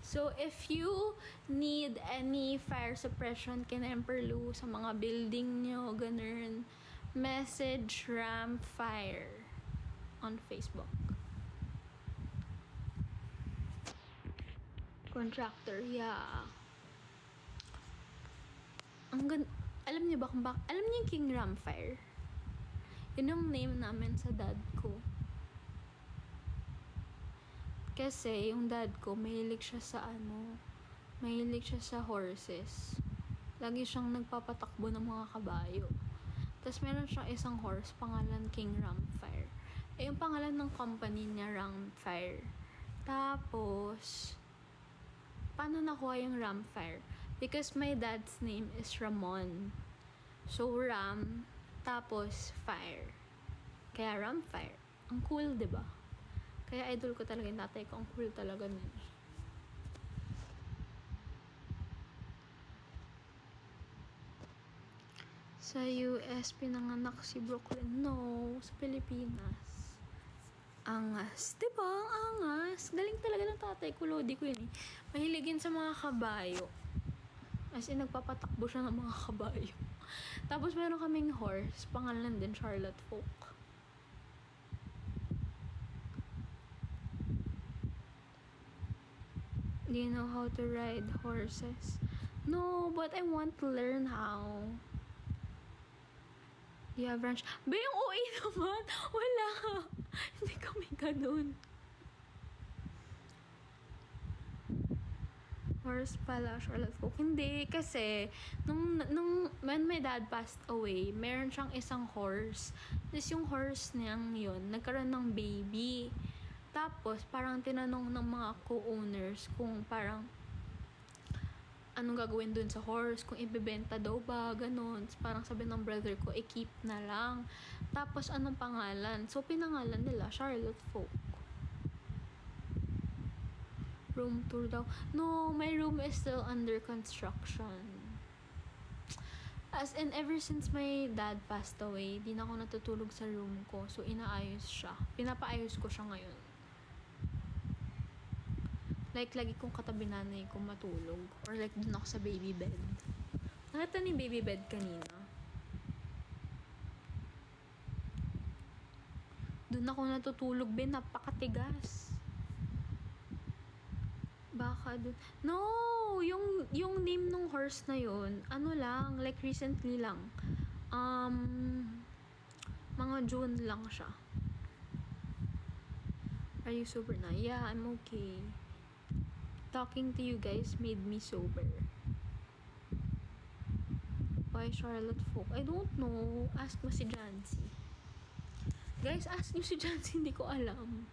So, if you need any fire suppression kina Emperloo sa mga building nyo, ganun, message Ramp Fire on Facebook. Contractor, yeah. Alam niyo ba alam niyo yung King Ramp Fire? Yun yung name namin sa dad ko. Kasi yung dad ko, mahilig siya sa horses. Lagi siyang nagpapatakbo ng mga kabayo. Tapos meron siyang isang horse, pangalan King Ramfire. Yung pangalan ng company niya, Ramfire. Tapos, paano nakuha yung Ramfire? Because my dad's name is Ramon. So, Ram, tapos Fire. Kaya Ramfire. Ang cool, diba? Kaya idol ko talaga yung tatay ko. Ang cool talaga nun. Sa US, pinanganak si Brooklyn. No, sa Pilipinas. Angas. Diba? Ang angas. Galing talaga ng tatay ko. Lodi ko yun eh. Mahiligin sa mga kabayo. As in, nagpapatakbo siya ng mga kabayo. Tapos meron kaming horse. Pangalan din, Charlotte Folk. Do you know how to ride horses? No, but I want to learn how. Do you have ranch? Ba, yung OA naman? Wala. Hindi kami ganun. Horse pala, Charlotte Folk. Hindi, kasi, when my dad passed away, meron siyang isang horse. Tapos yung horse niyang yun, nagkaroon ng baby. Tapos, parang tinanong ng mga co-owners kung parang, anong gagawin dun sa horse, kung ibebenta daw ba, ganun. Tapos parang sabi ng brother ko, i-keep na lang. Tapos, anong pangalan? So, pinangalan nila, Charlotte Folk. Room tour daw. No, my room is still under construction. As in, ever since my dad passed away, di na ako natutulog sa room ko. So, inaayos siya. Pinapaayos ko siya ngayon. Like, lagi kong katabi nanay ko matulog. Or like, dun ako sa baby bed. Nakita ni baby bed kanina. Dun ako natutulog, Ben. Napakatigas. Baka dun. No! Yung name ng horse na yun, ano lang, like recently lang. Mga June lang siya. Are you sober na? Yeah, I'm okay. Talking to you guys made me sober. Why Charlotte Folk? I don't know. Ask mo si Jancy. Guys, ask niyo si Jancy. Hindi ko alam.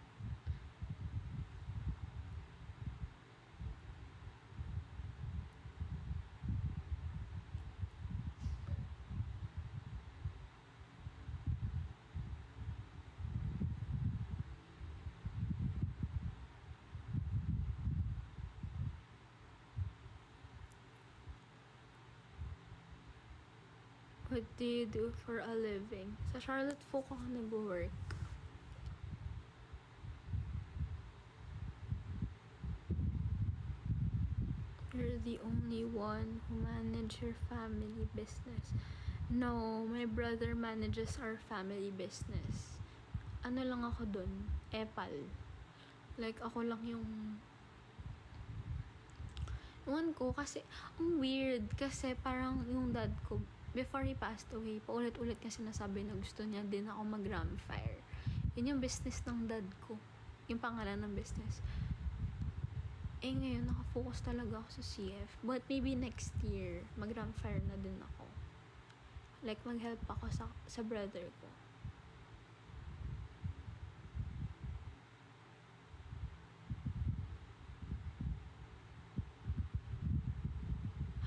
What do you do for a living? Sa Charlotte Folk ako nag-work. You're the only one who manage your family business. No, my brother manages our family business. Ano lang ako dun? Epal. Like, ako lang yung... Ewan ko, kasi, ang weird. Kasi parang yung dad ko, before he passed away, paulit-ulit kasi sinasabi na gusto niya din ako mag-Ramfire. Yun yung business ng dad ko. Yung pangalan ng business. Eh ngayon, nakafocus talaga ako sa CF. But maybe next year, mag-Ramfire na din ako. Like, mag-help ako sa brother ko.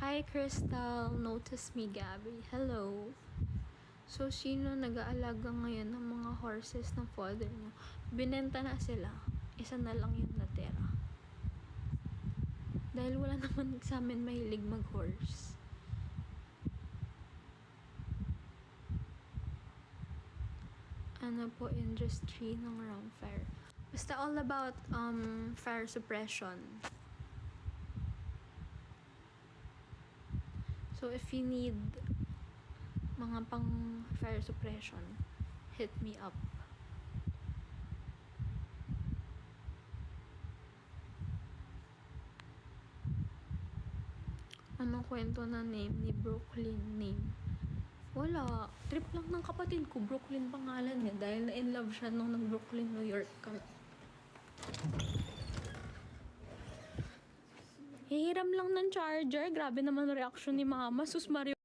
Hi, Crystal. Notice me, Gabby. Hello. So, sino nag-aalaga ngayon ng mga horses ng father niyo? Binenta na sila. Isa na lang yung natira. Dahil wala naman sa amin mahilig mag-horse. Ano po industry ng Ramfire? Basta all about fire suppression. So, if you need mga pang fire suppression, hit me up. Anong kwento na name ni Brooklyn name? Wala. Trip lang ng kapatid ko. Brooklyn pangalan niya dahil na-in love siya nung nag-Brooklyn, New York kami. Hihiram lang ng charger. Grabe naman reaction ni Mama. Sus Mario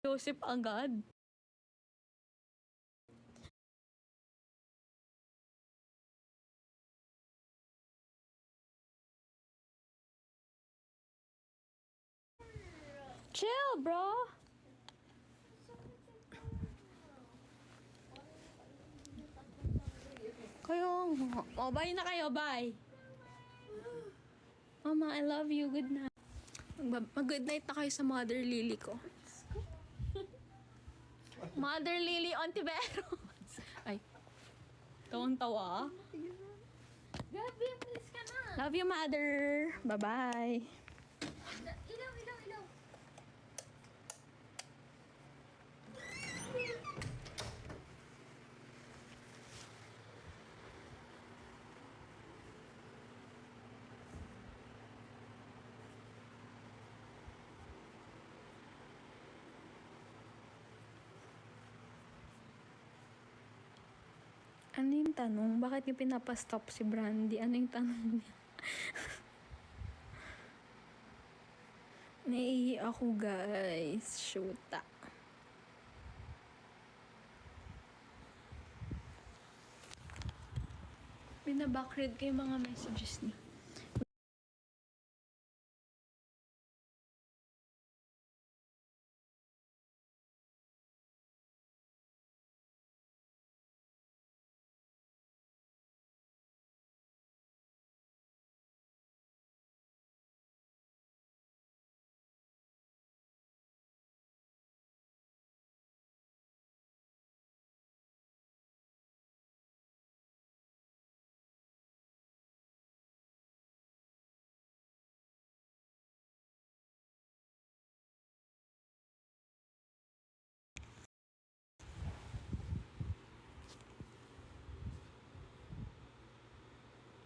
Joseph agad. Chill, bro. Kayo, oh, bye na kayo, bye. Mama, I love you. Good night. Mag-good night na kayo sa Mother Lily ko. Mother Lily Ontiveros. Ay, tawang-tawa. Gabi, please ka na. Love you, Mother. Bye-bye. Ilaw, ilaw, ilaw. Ano yung tanong? Bakit niyo pinapastop si Brandy? Ano yung tanong niya? Naiihi ako, guys. Shoota. Binabackread ko yung mga messages niya.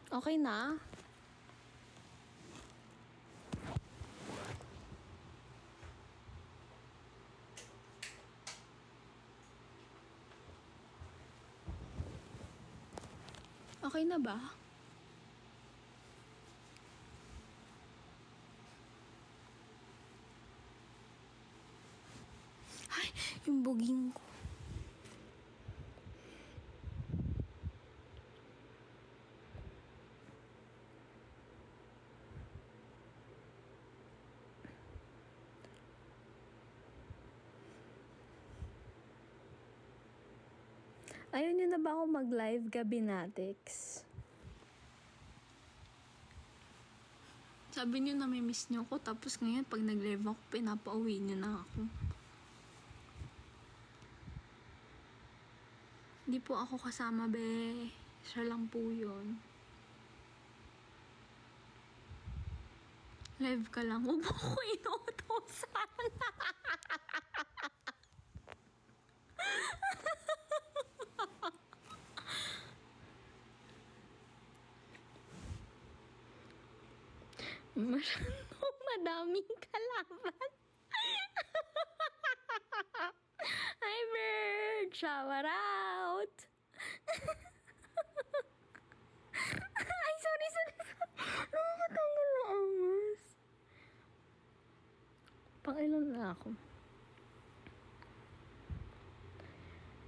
Okay na? Okay na ba? Ay, yung buging ko. Ayaw niyo na ba ako mag-live gabi natix? Sabi niyo na may miss niyo ako, tapos ngayon pag nag-live ako, pinapauwi niyo na ako. Hindi po ako kasama, be. Siya lang po yun. Live ka lang. Huwag mo ko inuutosan. Masyadong madaming kalaban. Hi, bird! Shower out! Ay, sorry. Nakakatanggal na angas. Pangilan na ako.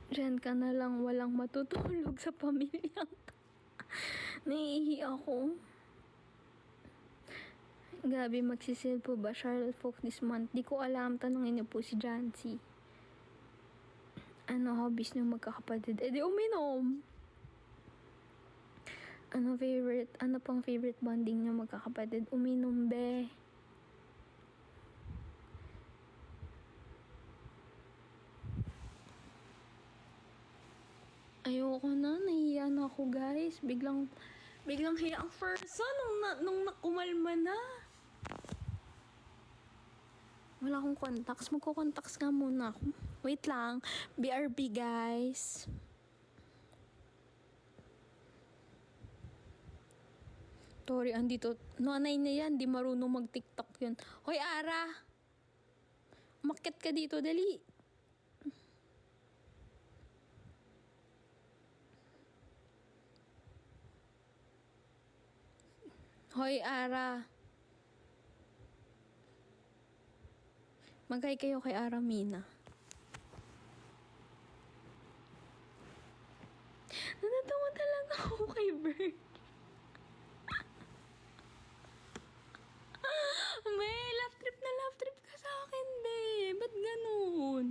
Diyan ka na lang, walang matutulog sa pamilyang to. Naiihi ako. Gabi, magsisil po ba Charlotte Folk this month? Di ko alam. Tanungin niyo po si Jancy. Ano hobbies niyo magkakapatid? Eh di uminom. Ano pang favorite bonding niyo magkakapatid? Uminom, be. Ayoko na. Nahiya na ako, guys. Biglang hiya ang person nung nakumalma na. Wala akong contacts. Magko-contacts nga muna ako. Wait lang. BRB, guys. Tori, andito. Nanay na yan. Di marunong mag-TikTok yun. Hoy, Ara! Umakyat ka dito. Dali. Hoy, Ara. Magay kayo kay Aramina. Natatawa talaga ako kay Bert. May, love trip ka sa akin, be. Ba't ganun?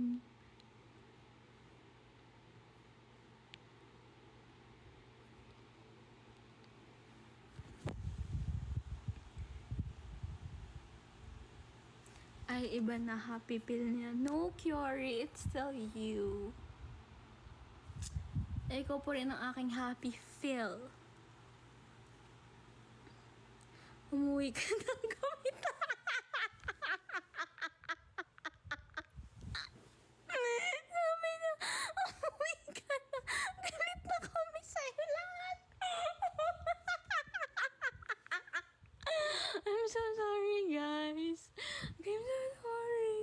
Ay, iba na happy pill niya. No, Kiori, it's still you. Ikaw po rin ang aking happy pill. Umuwi ka ng gamit. Sabi niya, umuwi ka na. Galit na kami sa'yo lahat. I'm so sorry, guys. I'm so sorry.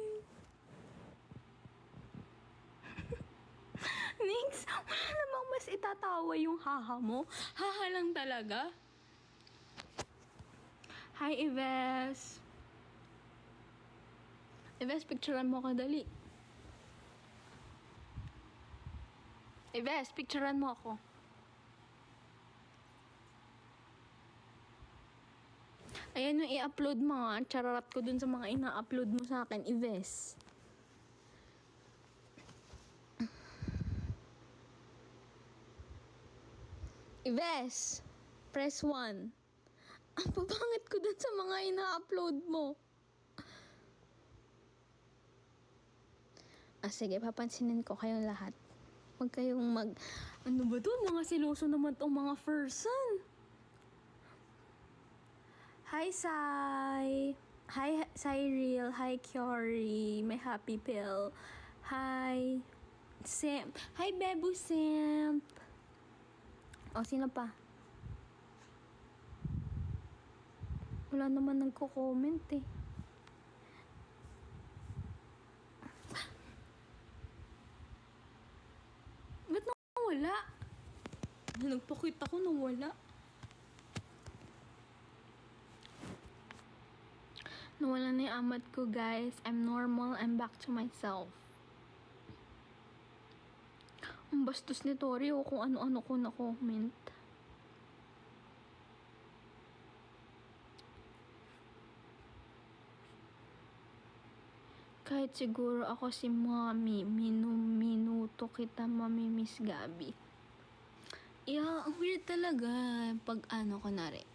Nix, wala namang mas itatawa yung haha mo. Haha lang talaga. Hi, Ives. Ives, picturean mo ako, dali. Ives, picturean mo ako. Ayan yung i-upload mo, ha. Chararat ko dun sa mga ina-upload mo sa akin, Ives. Ives, press 1. Ang papangit ko dun sa mga ina-upload mo. Sige, papansinin ko kayong lahat. Huwag kayong ano ba to? Mga siloso naman tong mga person. Hi, Sai. Hi, Cyril. Hi, Kiori. My happy pill. Hi, Simp. Hi, Bebu Simp. O, sino pa? Wala naman nagko-comment eh. Ba't nawala? Nagpakita ko nawala. Nawala na yung amat ko, guys. I'm normal. I'm back to myself. Ang bastos ni Tori o kung ano-ano ko na-comment. Kahit siguro ako si Mommy, minuto kita, Mami Miss Gabi. Yeah, ang weird talaga. Pag kunwari,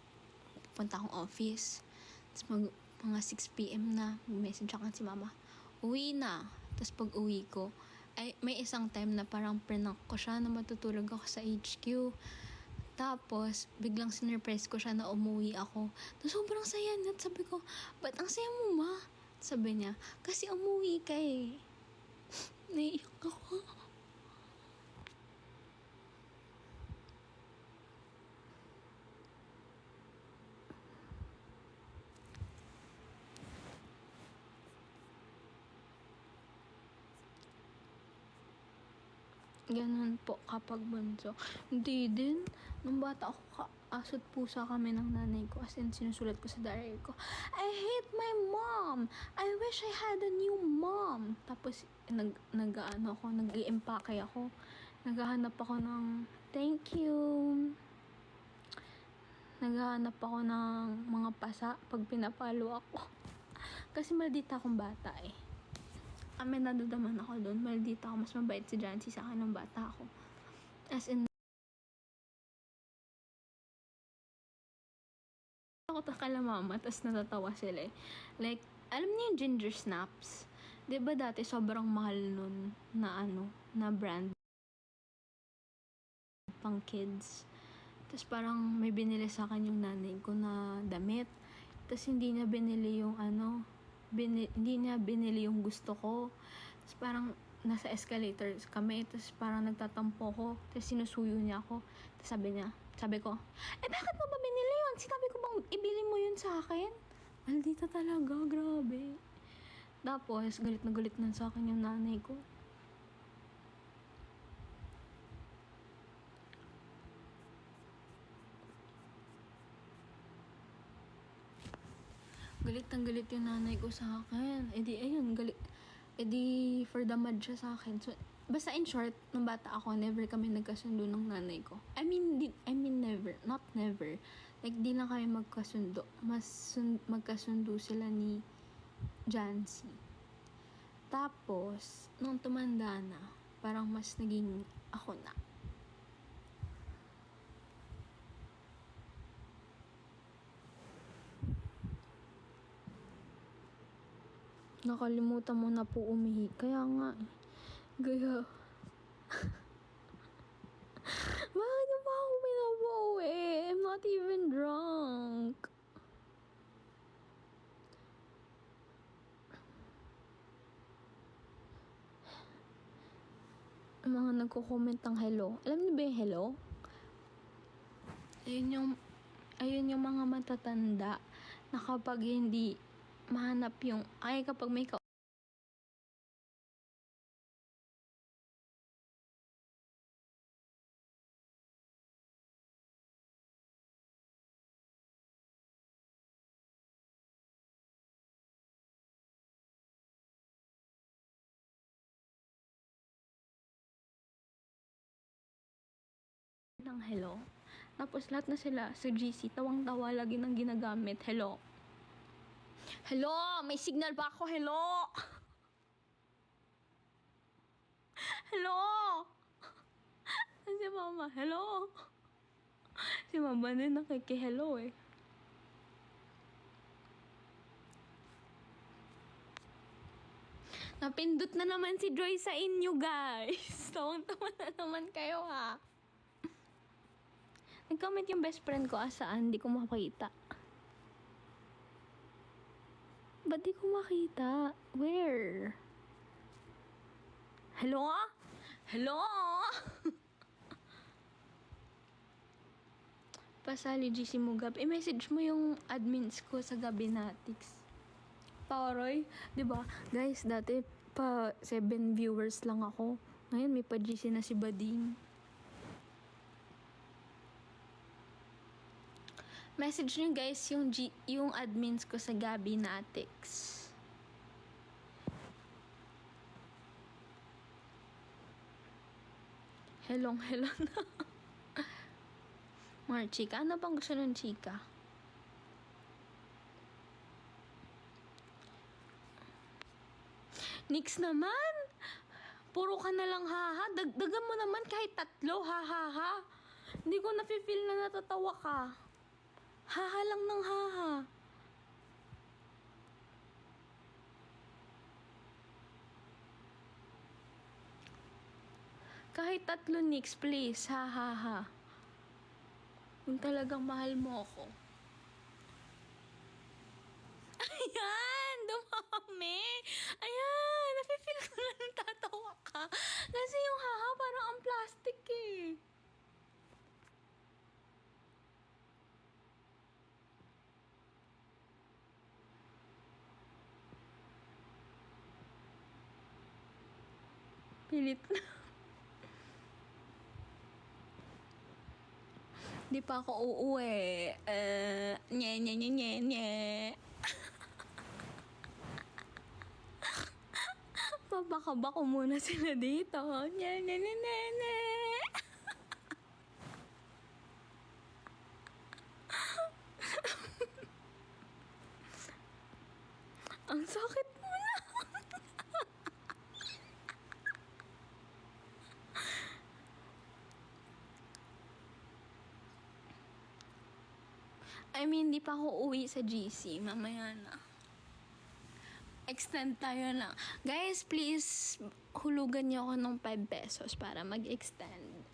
punta akong office, tapos mga 6 p.m. na, message ako si Mama, uwi na. Tapos pag uwi ko, ay may isang time na parang prank ko siya na matutulog ako sa HQ. Tapos, biglang sinurprise ko siya na umuwi ako. Tapos sobrang saya niya. Sabi ko, ba't ang saya mo, Ma? Sabi niya, kasi umuwi ka eh. Naiiyak ako. Ganun po kapag bunso. Hindi din. Nung bata ako, asot pusa kami ng nanay ko. As in, sinusulat ko sa diary ko, I hate my mom! I wish I had a new mom! Tapos, nag-i-empake ako. Naghahanap ako ng thank you. Naghahanap ako ng mga pasa pag pinapalo ako. Kasi maldita akong bata eh. May nadudaman ako doon. Maldita ako. Mas mabait si Jancy sa akin ng bata ako. As in, ako kala mama, tapos natatawa sila eh. Like, alam niyo yung ginger snaps? Diba dati sobrang mahal nun na na brand pang kids. Tapos parang may binili sa akin yung nanay ko na damit. Tapos hindi niya binili yung hindi niya binili yung gusto ko. Tapos parang nasa escalator kami. Tapos parang nagtatampo ko. Tapos sinusuyo niya ako. Tapos sabi ko, bakit mo ba binili yun? Sinabi ko bang ibili mo yun sa akin? Maldita talaga, grabe. Tapos galit na galit na sa akin yung nanay ko. Galit ang galit yung nanay ko sa akin. Eh di, ayun, galit. Eh di, for the mad siya sa akin. So, basta in short, nung bata ako, never kami nagkasundo ng nanay ko. I mean never. Not never. Like, di lang kami magkasundo. Magkasundo sila ni Jancy. Tapos, nung tumanda na, parang mas naging ako na. Nakalimutan mo na po umihi. Kaya nga eh. Gaya. Bakit na ba ako pinabawi? I'm not even drunk. Mga nagko-comment ng hello. Alam niyo ba yung hello? Ayun yung mga matatanda na kapag hindi mahanap yung, ay kapag may ng hello. Tapos lahat na sila sa GC, tawang-tawa lagi ng ginagamit. Hello. Hello! May signal ba ako? Hello! Hello! Si mama, hello! Si mama din nakiki-hello eh. Napindot na naman si Joy sa inyo, guys. Tawang-tawa na naman kayo, ha? Nag-comment yung best friend ko asaan, di ko makita. Ba't di ko makita? Where? Hello? Hello? Pasali GC mo Gab. I-message mo yung admins ko sa Gabinatics. Taroy, di ba? Guys, dati pa 7 viewers lang ako. Ngayon may pa GC na si Bading. Message nyo guys yung admins ko sa Gabinatics. Hello na. Mga chika. Ano bang gusto ng chika? Nix naman! Puro ka na lang haha. Dagdagan mo naman kahit 3 ha. Hindi ko nafe-feel na natatawa ka. Haha lang ng haha. Kahit 3 Nix, please. Ha. Kung talagang mahal mo ako. Ayan! Dumami! Ayan! Nafe-feel ko na natatawa ka. Kasi yung haha parang ang plastic eh. Pilit na. Di pa ako uuwi. Nye. Babaka-bako muna sila dito. Nye. Ang sakit mo na. I mean, di pa ako uwi sa GC. Mamaya na. Extend tayo lang. Guys, please, hulugan niyo ako ng 5 pesos para mag-extend.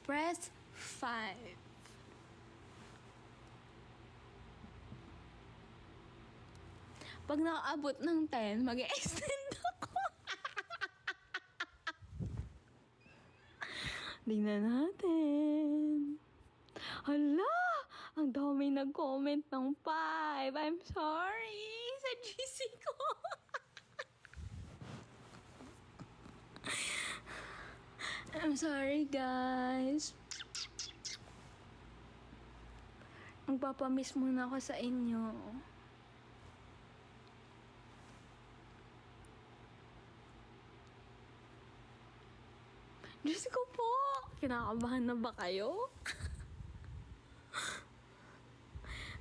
Press 5. Pag nakaabot ng 10, mag-extend ako. Tingnan natin. Hala! Ang dami nag-comment ng 5. I'm sorry sa GC ko. I'm sorry, guys. Magpapamiss muna ako sa inyo. Diyos ko po! Kinakabahan na ba kayo?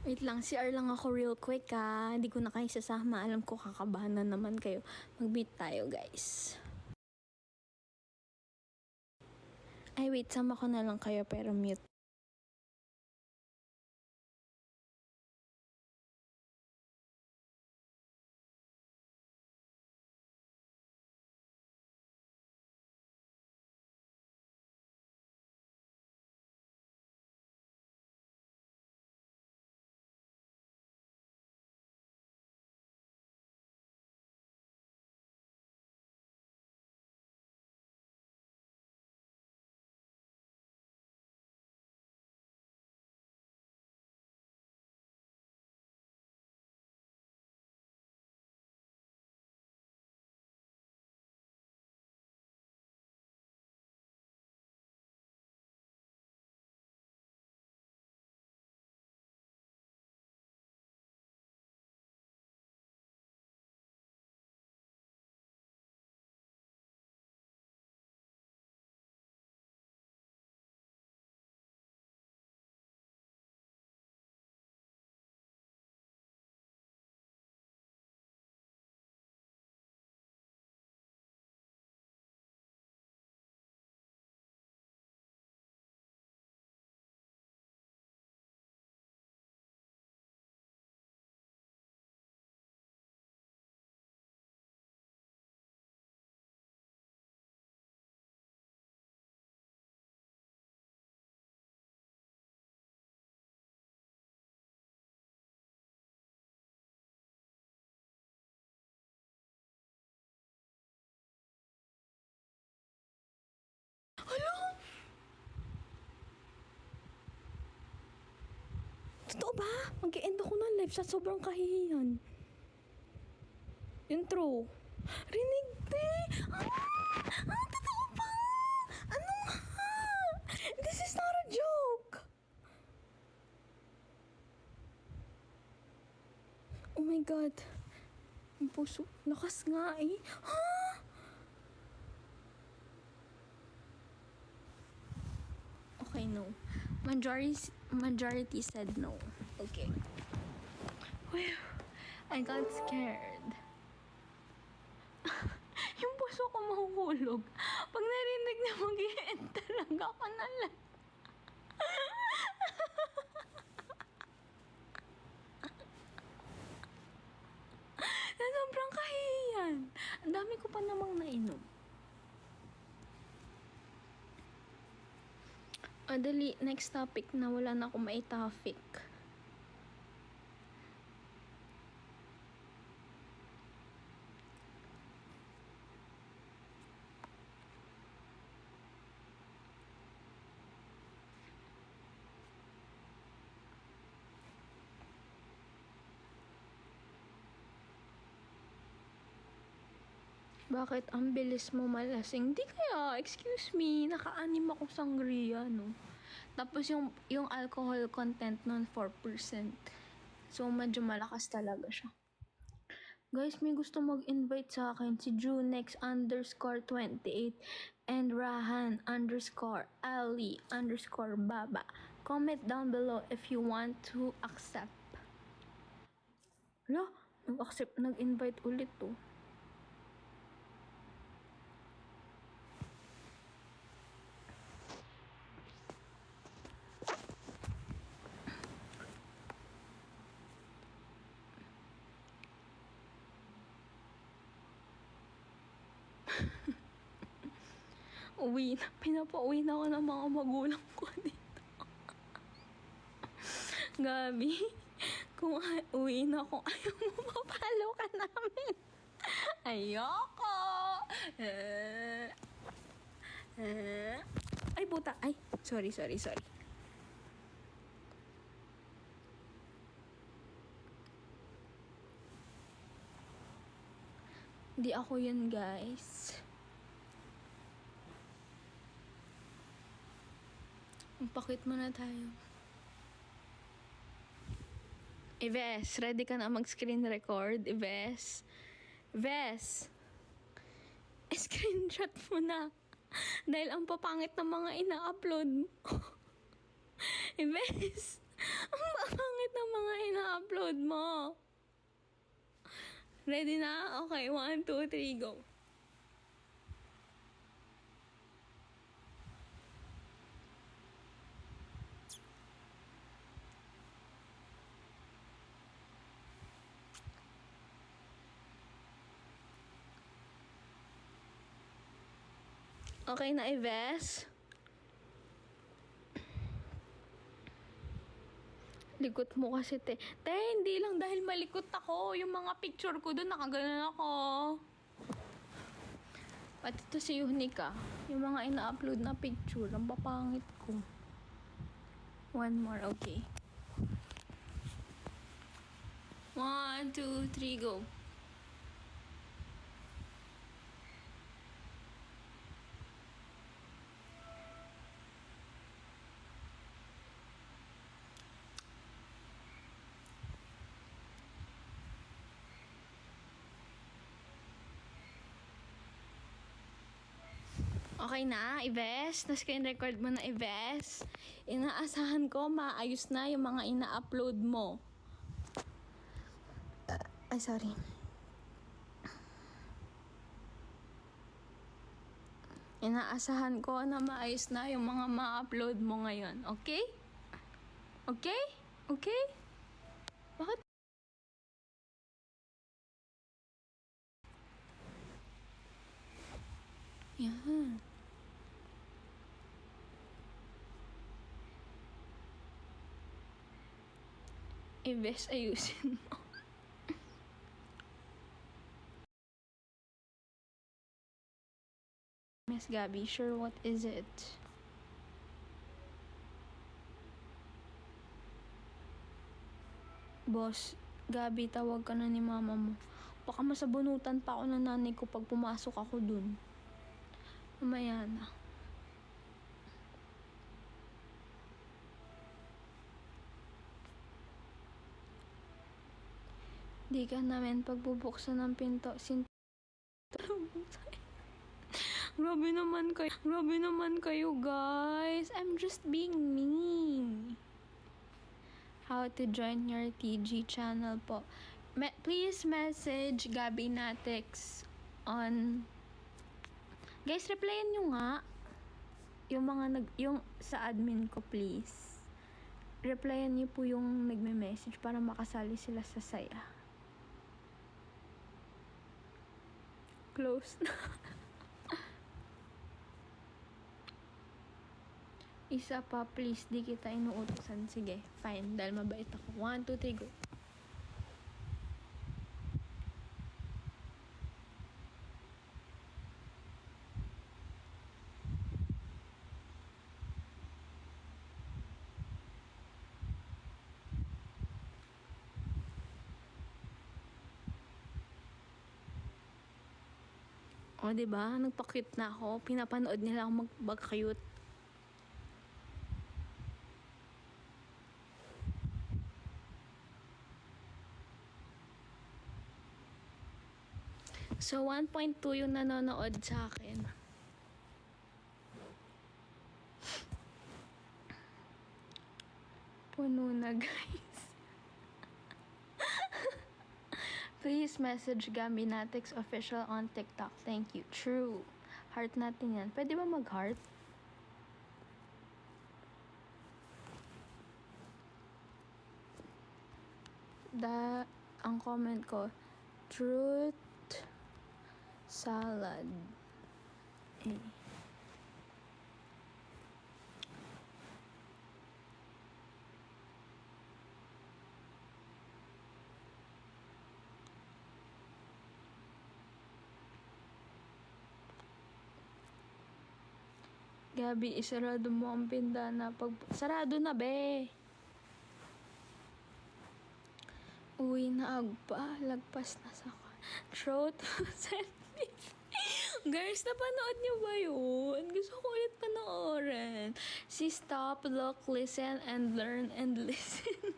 Wait lang, CR lang ako real quick ha. Hindi ko na kayo sasama. Alam ko kakabahan na naman kayo. Mag-meet tayo guys. Ay wait, sama ko na lang kayo pero mute. Totoo ba? Mag-e-end ako ng live sa sobrang kahihiyan. Intro. Rinig, te! Totoo ba? Ano nga? This is not a joke! Oh my God. Ang puso. Lakas nga eh. Ha? Okay, no. Majority said no. Okay. Whew. I got scared. Yung puso ko mahuhulog. Pag narinig na mag-i-end talaga ako na lang. Na sobrang kahihiyan. Ang dami ko pa namang nainom. Dali, next topic na wala na akong mai-topic. Bakit ang bilis mo malasing? Di kaya, excuse me, naka-anim akong sangria, no? Tapos yung alcohol content nun, 4%. So, medyo malakas talaga siya. Guys, may gusto mag-invite sa akin, si Junex_28 and Rahan_Ali_Baba. Comment down below if you want to accept. Hala, nag-invite ulit to. Pinapauwi na ako ng mga magulang ko dito. Gabi, kung uwi na ako, ayaw mo, mapalo ka namin. Ayoko. Ay, puta. Ay, sorry. Hindi ako yun, guys. Pakit mo na tayo. Ives, ready ka na mag-screen record? Ives? Screenshot mo na. Dahil ang papangit ng mga ina-upload mo. Ibes, ang papangit ng mga ina-upload mo. Ready na? Okay, 1, 2, 3, go. Okay na, Ives? Likot mo kasi, te. Te, hindi lang dahil malikot ako. Yung mga picture ko doon, nakaganon ako. Pati to si Yunika. Yung mga ina-upload na picture, ang papangit ko. One more, okay. 1, 2, 3, go. Okay na, Ives? Na-screen record mo na, Ives? Inaasahan ko maayos na yung mga ina-upload mo. Ay, sorry. Inaasahan ko na maayos na yung mga ma-upload mo ngayon. Okay? Okay? Okay? Bakit? Yan. Ives, ayusin mo. Miss Gabby, sure, what is it? Boss, Gabby, tawag ka na ni mama mo. Baka masabunutan pa ako ng nanay ko pag pumasok ako dun. Mamaya na. Di ka namin pagbubuksan ng pinto. Grabe naman kayo, guys. I'm just being me. How to join your TG channel po. Please message Gabby Natix on... Guys, replyan nyo nga. Yung sa admin ko, please. Replyan nyo po yung nagme-message para makasali sila sa saya. Close na. Isa pa, please. Di kita inuutosan. Sige, fine. Dahil mabait ako. 1, 2, 3, go. O, diba? Nagpa-cute na ako. Pinapanood nila ako mag-cute. So, 1.2 yung nanonood sa akin. Puno na, guys. Please message Gabby Natix official on TikTok. Thank you. True. Heart natin yan. Pwede ba mag-heart? Ang comment ko, truth salad. Gabi, isarado mo ang pindana. Sarado na, be. Uwi na agpa. Lagpas na sa throat. Guys, napanood niyo ba yun? Gusto ko ulit panoorin. Si Stop, Look, Listen, and Learn, and Listen.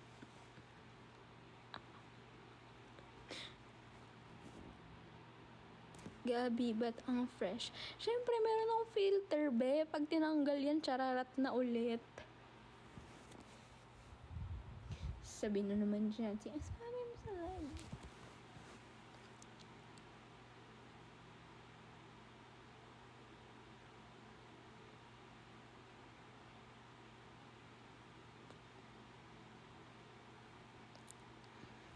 Gabi, ba't ang fresh? Siyempre, meron akong filter, be. Pag tinanggal yan, chararat na ulit. Sabi na naman dyan, sabi mo sa live.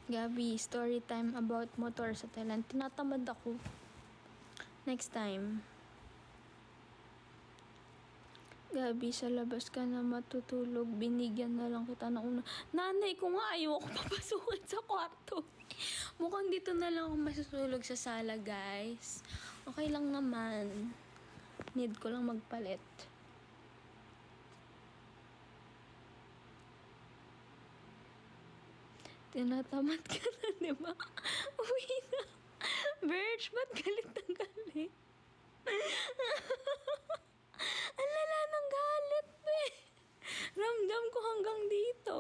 Gabi, story time about motor sa Thailand. Tinatamad ako. Next time. Gabi, sa labas ka na matutulog. Binigyan na lang kita ng una. Nanay ko nga, ayaw ako papasukin sa kwarto. Mukhang dito na lang ako masutulog sa sala, guys. Okay lang naman. Need ko lang magpalit. Tinatamad ka na, di ba? Uwi na. Birch, ba't galit na galit? Ang lala ng galit, be. Ramdam ko hanggang dito.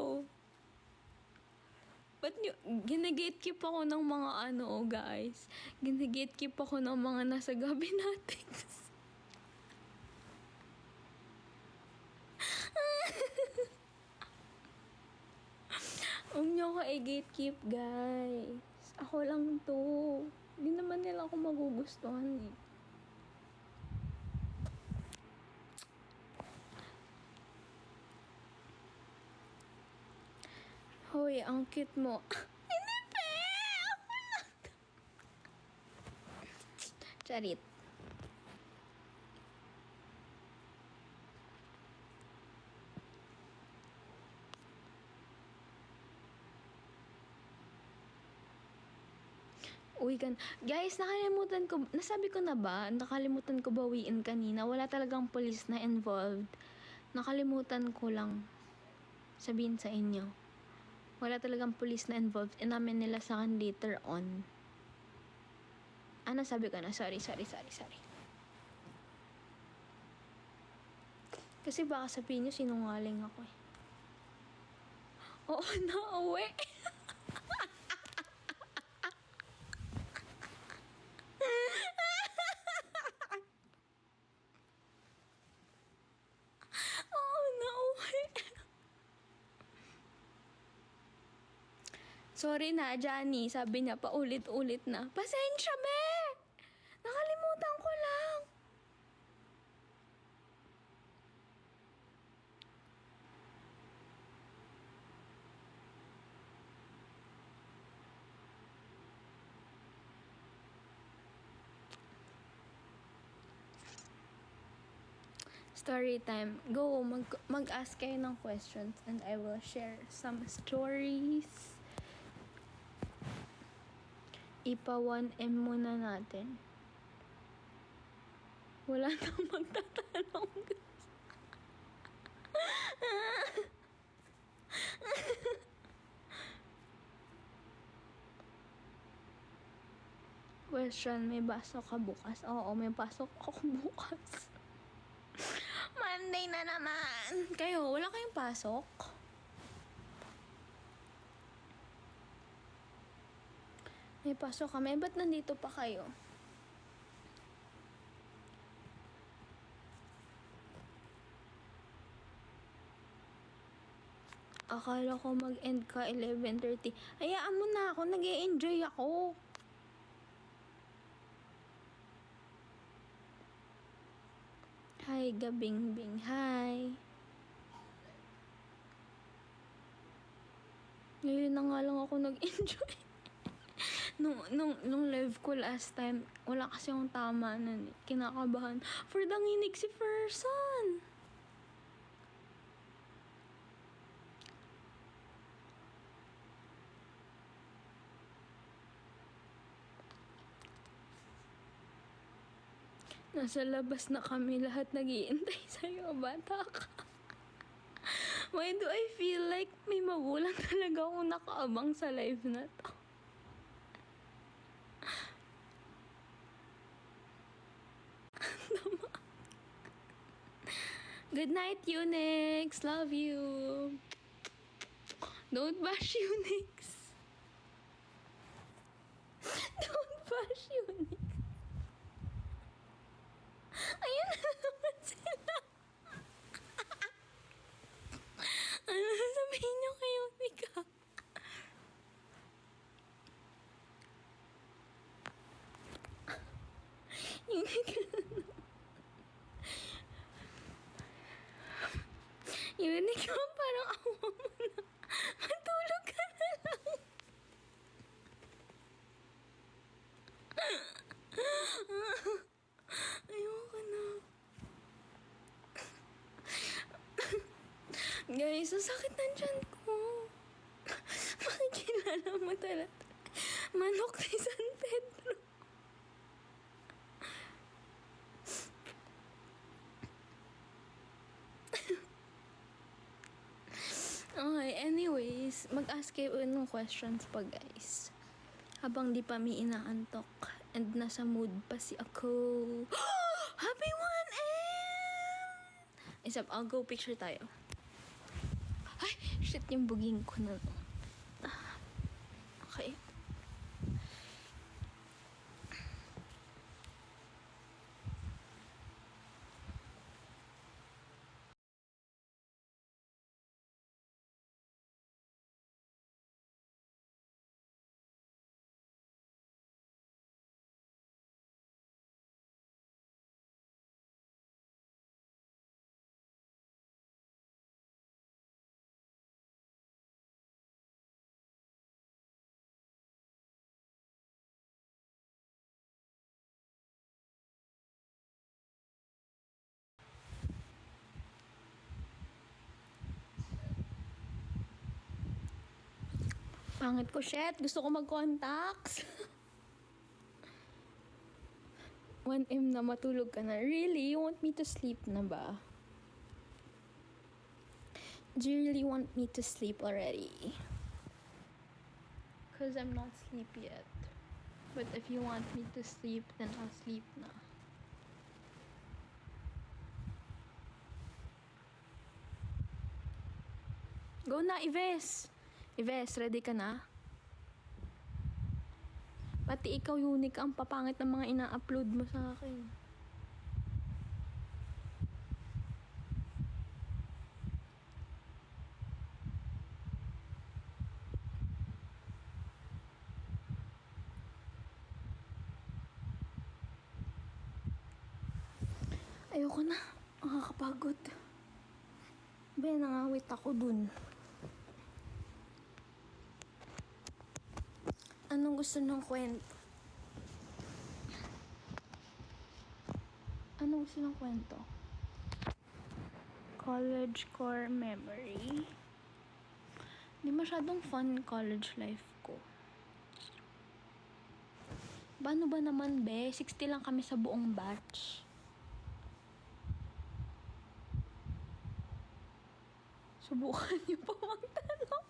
Ba't nyo, ginagatekeep ako ng mga guys. Ginagatekeep ako ng mga nasa gabi natin. Huwag niyo ako i-gatekeep, guys. Ako lang to. Hindi naman nila ako magugustuhan eh. Hoy, ang cute mo. Hindi pa! Ako lang to. Charit. Uy, guys, nakalimutan ko, nasabi ko na ba, nakalimutan ko bawiin kanina, wala talagang police na involved. Nakalimutan ko lang sabihin sa inyo. Wala talagang police na involved, inamin nila sa akin later on. Nasabi ko na, sorry. Kasi baka sabihin nyo, sinungaling ako eh. Oo, nauwi. Sorry na, Johnny. Sabi niya, paulit-ulit na. Pasensya, be! Nakalimutan ko lang. Story time. Go, mag-ask kayo ng questions and I will share some stories. Ipa 1M muna natin. Wala nang magtatanong. Question, may baso ka bukas? Oo, may pasok ako bukas. Monday na naman. Kayo, wala kayong pasok? May pasok kami. Ba't nandito pa kayo? Akala ko mag-end ka 11:30. Hayaan mo na ako. Nag-e-enjoy ako. Hi, Gabingbing. Hi. Ngayon na nga lang ako nag-enjoy. Nung live ko last time, wala kasi akong tama nun. Kinakabahan. For danginig si Ferson. Nasa labas na kami lahat nag-iintay sa'yo, bata ka. Why do I feel like may magulang talaga akong nakaabang sa live na to? Good night, Unix. Love you. Don't bash Unix. Don't bash Unix. Unicorn, parang awa mo na. Matulog ka na lang. Ayoko na. Guys, ang sakit ng tiyan ko. Makikilala mo talaga. Manok ni San Pedro. Okay, anyways, mag-ask kayo ng questions pa, guys. Habang di pa may inaantok and nasa mood pa si ako. Happy 1M! Isap, I'll go picture tayo. Ay, shit, yung buging ko na. Okay. Pangit ko, shit. Gusto ko mag-contacts. 1M na, matulog ka na. Really? You want me to sleep na ba? Do you really want me to sleep already? Because I'm not sleepy yet. But if you want me to sleep, then I'll sleep na. Go na, Ives! Ives, ready ka na? Pati ikaw, unique, ang papangit ng mga ina-upload mo sa akin. Ayoko na. Nakakapagod. Ba, nangawit ako dun. Anong gusto ng kwento? Anong gusto ng kwento? College core memory. Di masyadong fun college life ko. Paano ba naman, be? 60 lang kami sa buong batch. Subukan niyo pa magtanong.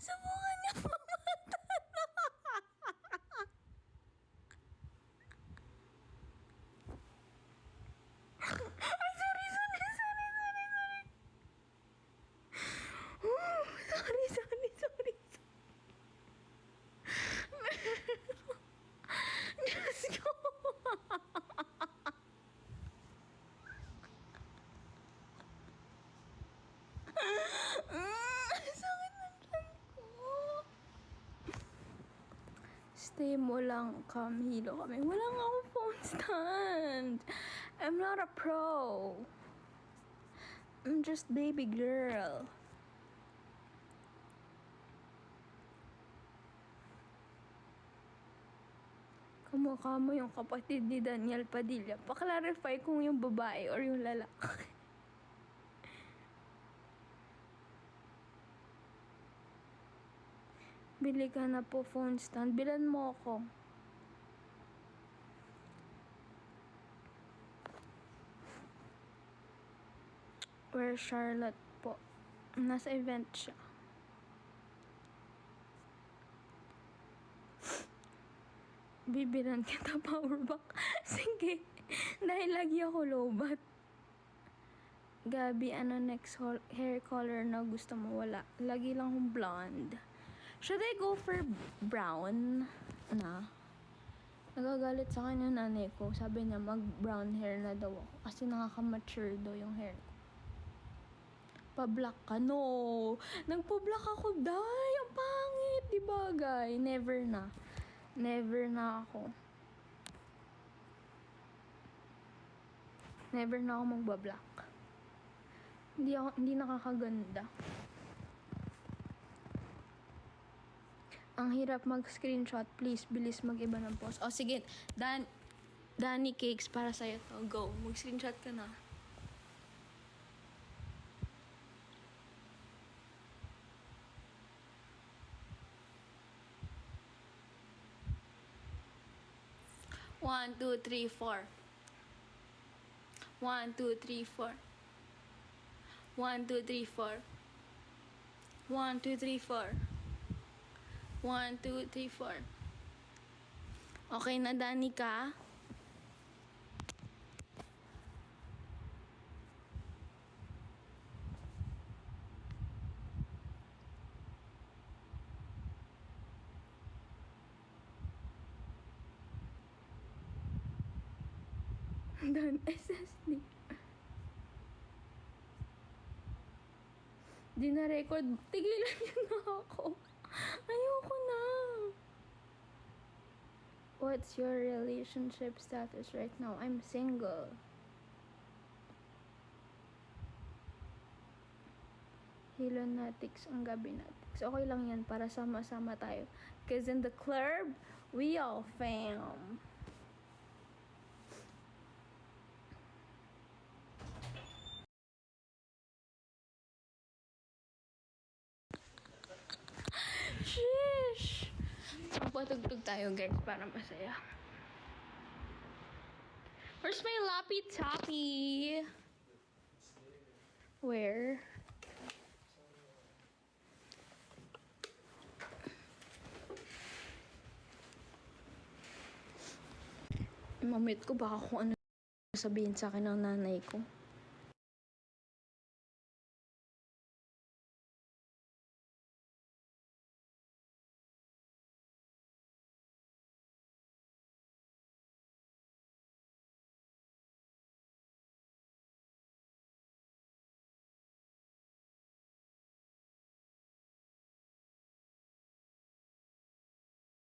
Subukan niyo pa magtanong. Ay, sorry. Sorry. Diyos ko. Sakit ng tiyan ko. Stay mo lang, hilo kami. Wala nga akong phone stand. I'm not a pro. I'm just baby girl. Kamukha mo yung kapatid ni Daniel Padilla. Pa-clarify kung yung babae or yung lalaki. Bili ka na po phone stand. Bilan mo ako. Where Charlotte po. Nasa event siya. Bibilan kita power bank. Sige. Dahil lagi ako lowbat. Gabi, ano next hair color na gusto mo? Wala. Lagi lang akong blonde. Should I go for brown na? Nagagalit sa akin yung nanay ko. Sabi niya mag brown hair na daw ako. Kasi nakaka-mature daw yung hair ko. Pa-block ka? No. Nagpa-block ako, day. Ang pangit, di ba, guy? Never na. Never na ako. Never na ako magbablock. Hindi nakakaganda. Ang hirap mag-screenshot. Please, bilis mag-iba ng post. O, sige. Danny Cakes, para sa'yo to. Go. Mag-screenshot ka na. One, two, three, four. 1, 2, 3, 4. 1, 2, 3, 4. 1, 2, 3, 4. 1, 2, 3, 4. Okay na, Danica? Dan SSD. Di na record. Tigilan niyo na ako. Ayoko na. What's your relationship status right now? I'm single. Hilonatics ang Gabinatics. Okay lang yan para sama-sama tayo. Cause in the club, we all fam. Sheesh! Magpatugtog tayo, guys, para masaya. Where's my Lappy Tappy? Where? Mamit ko baka kung ano sabihin sa akin ng nanay ko.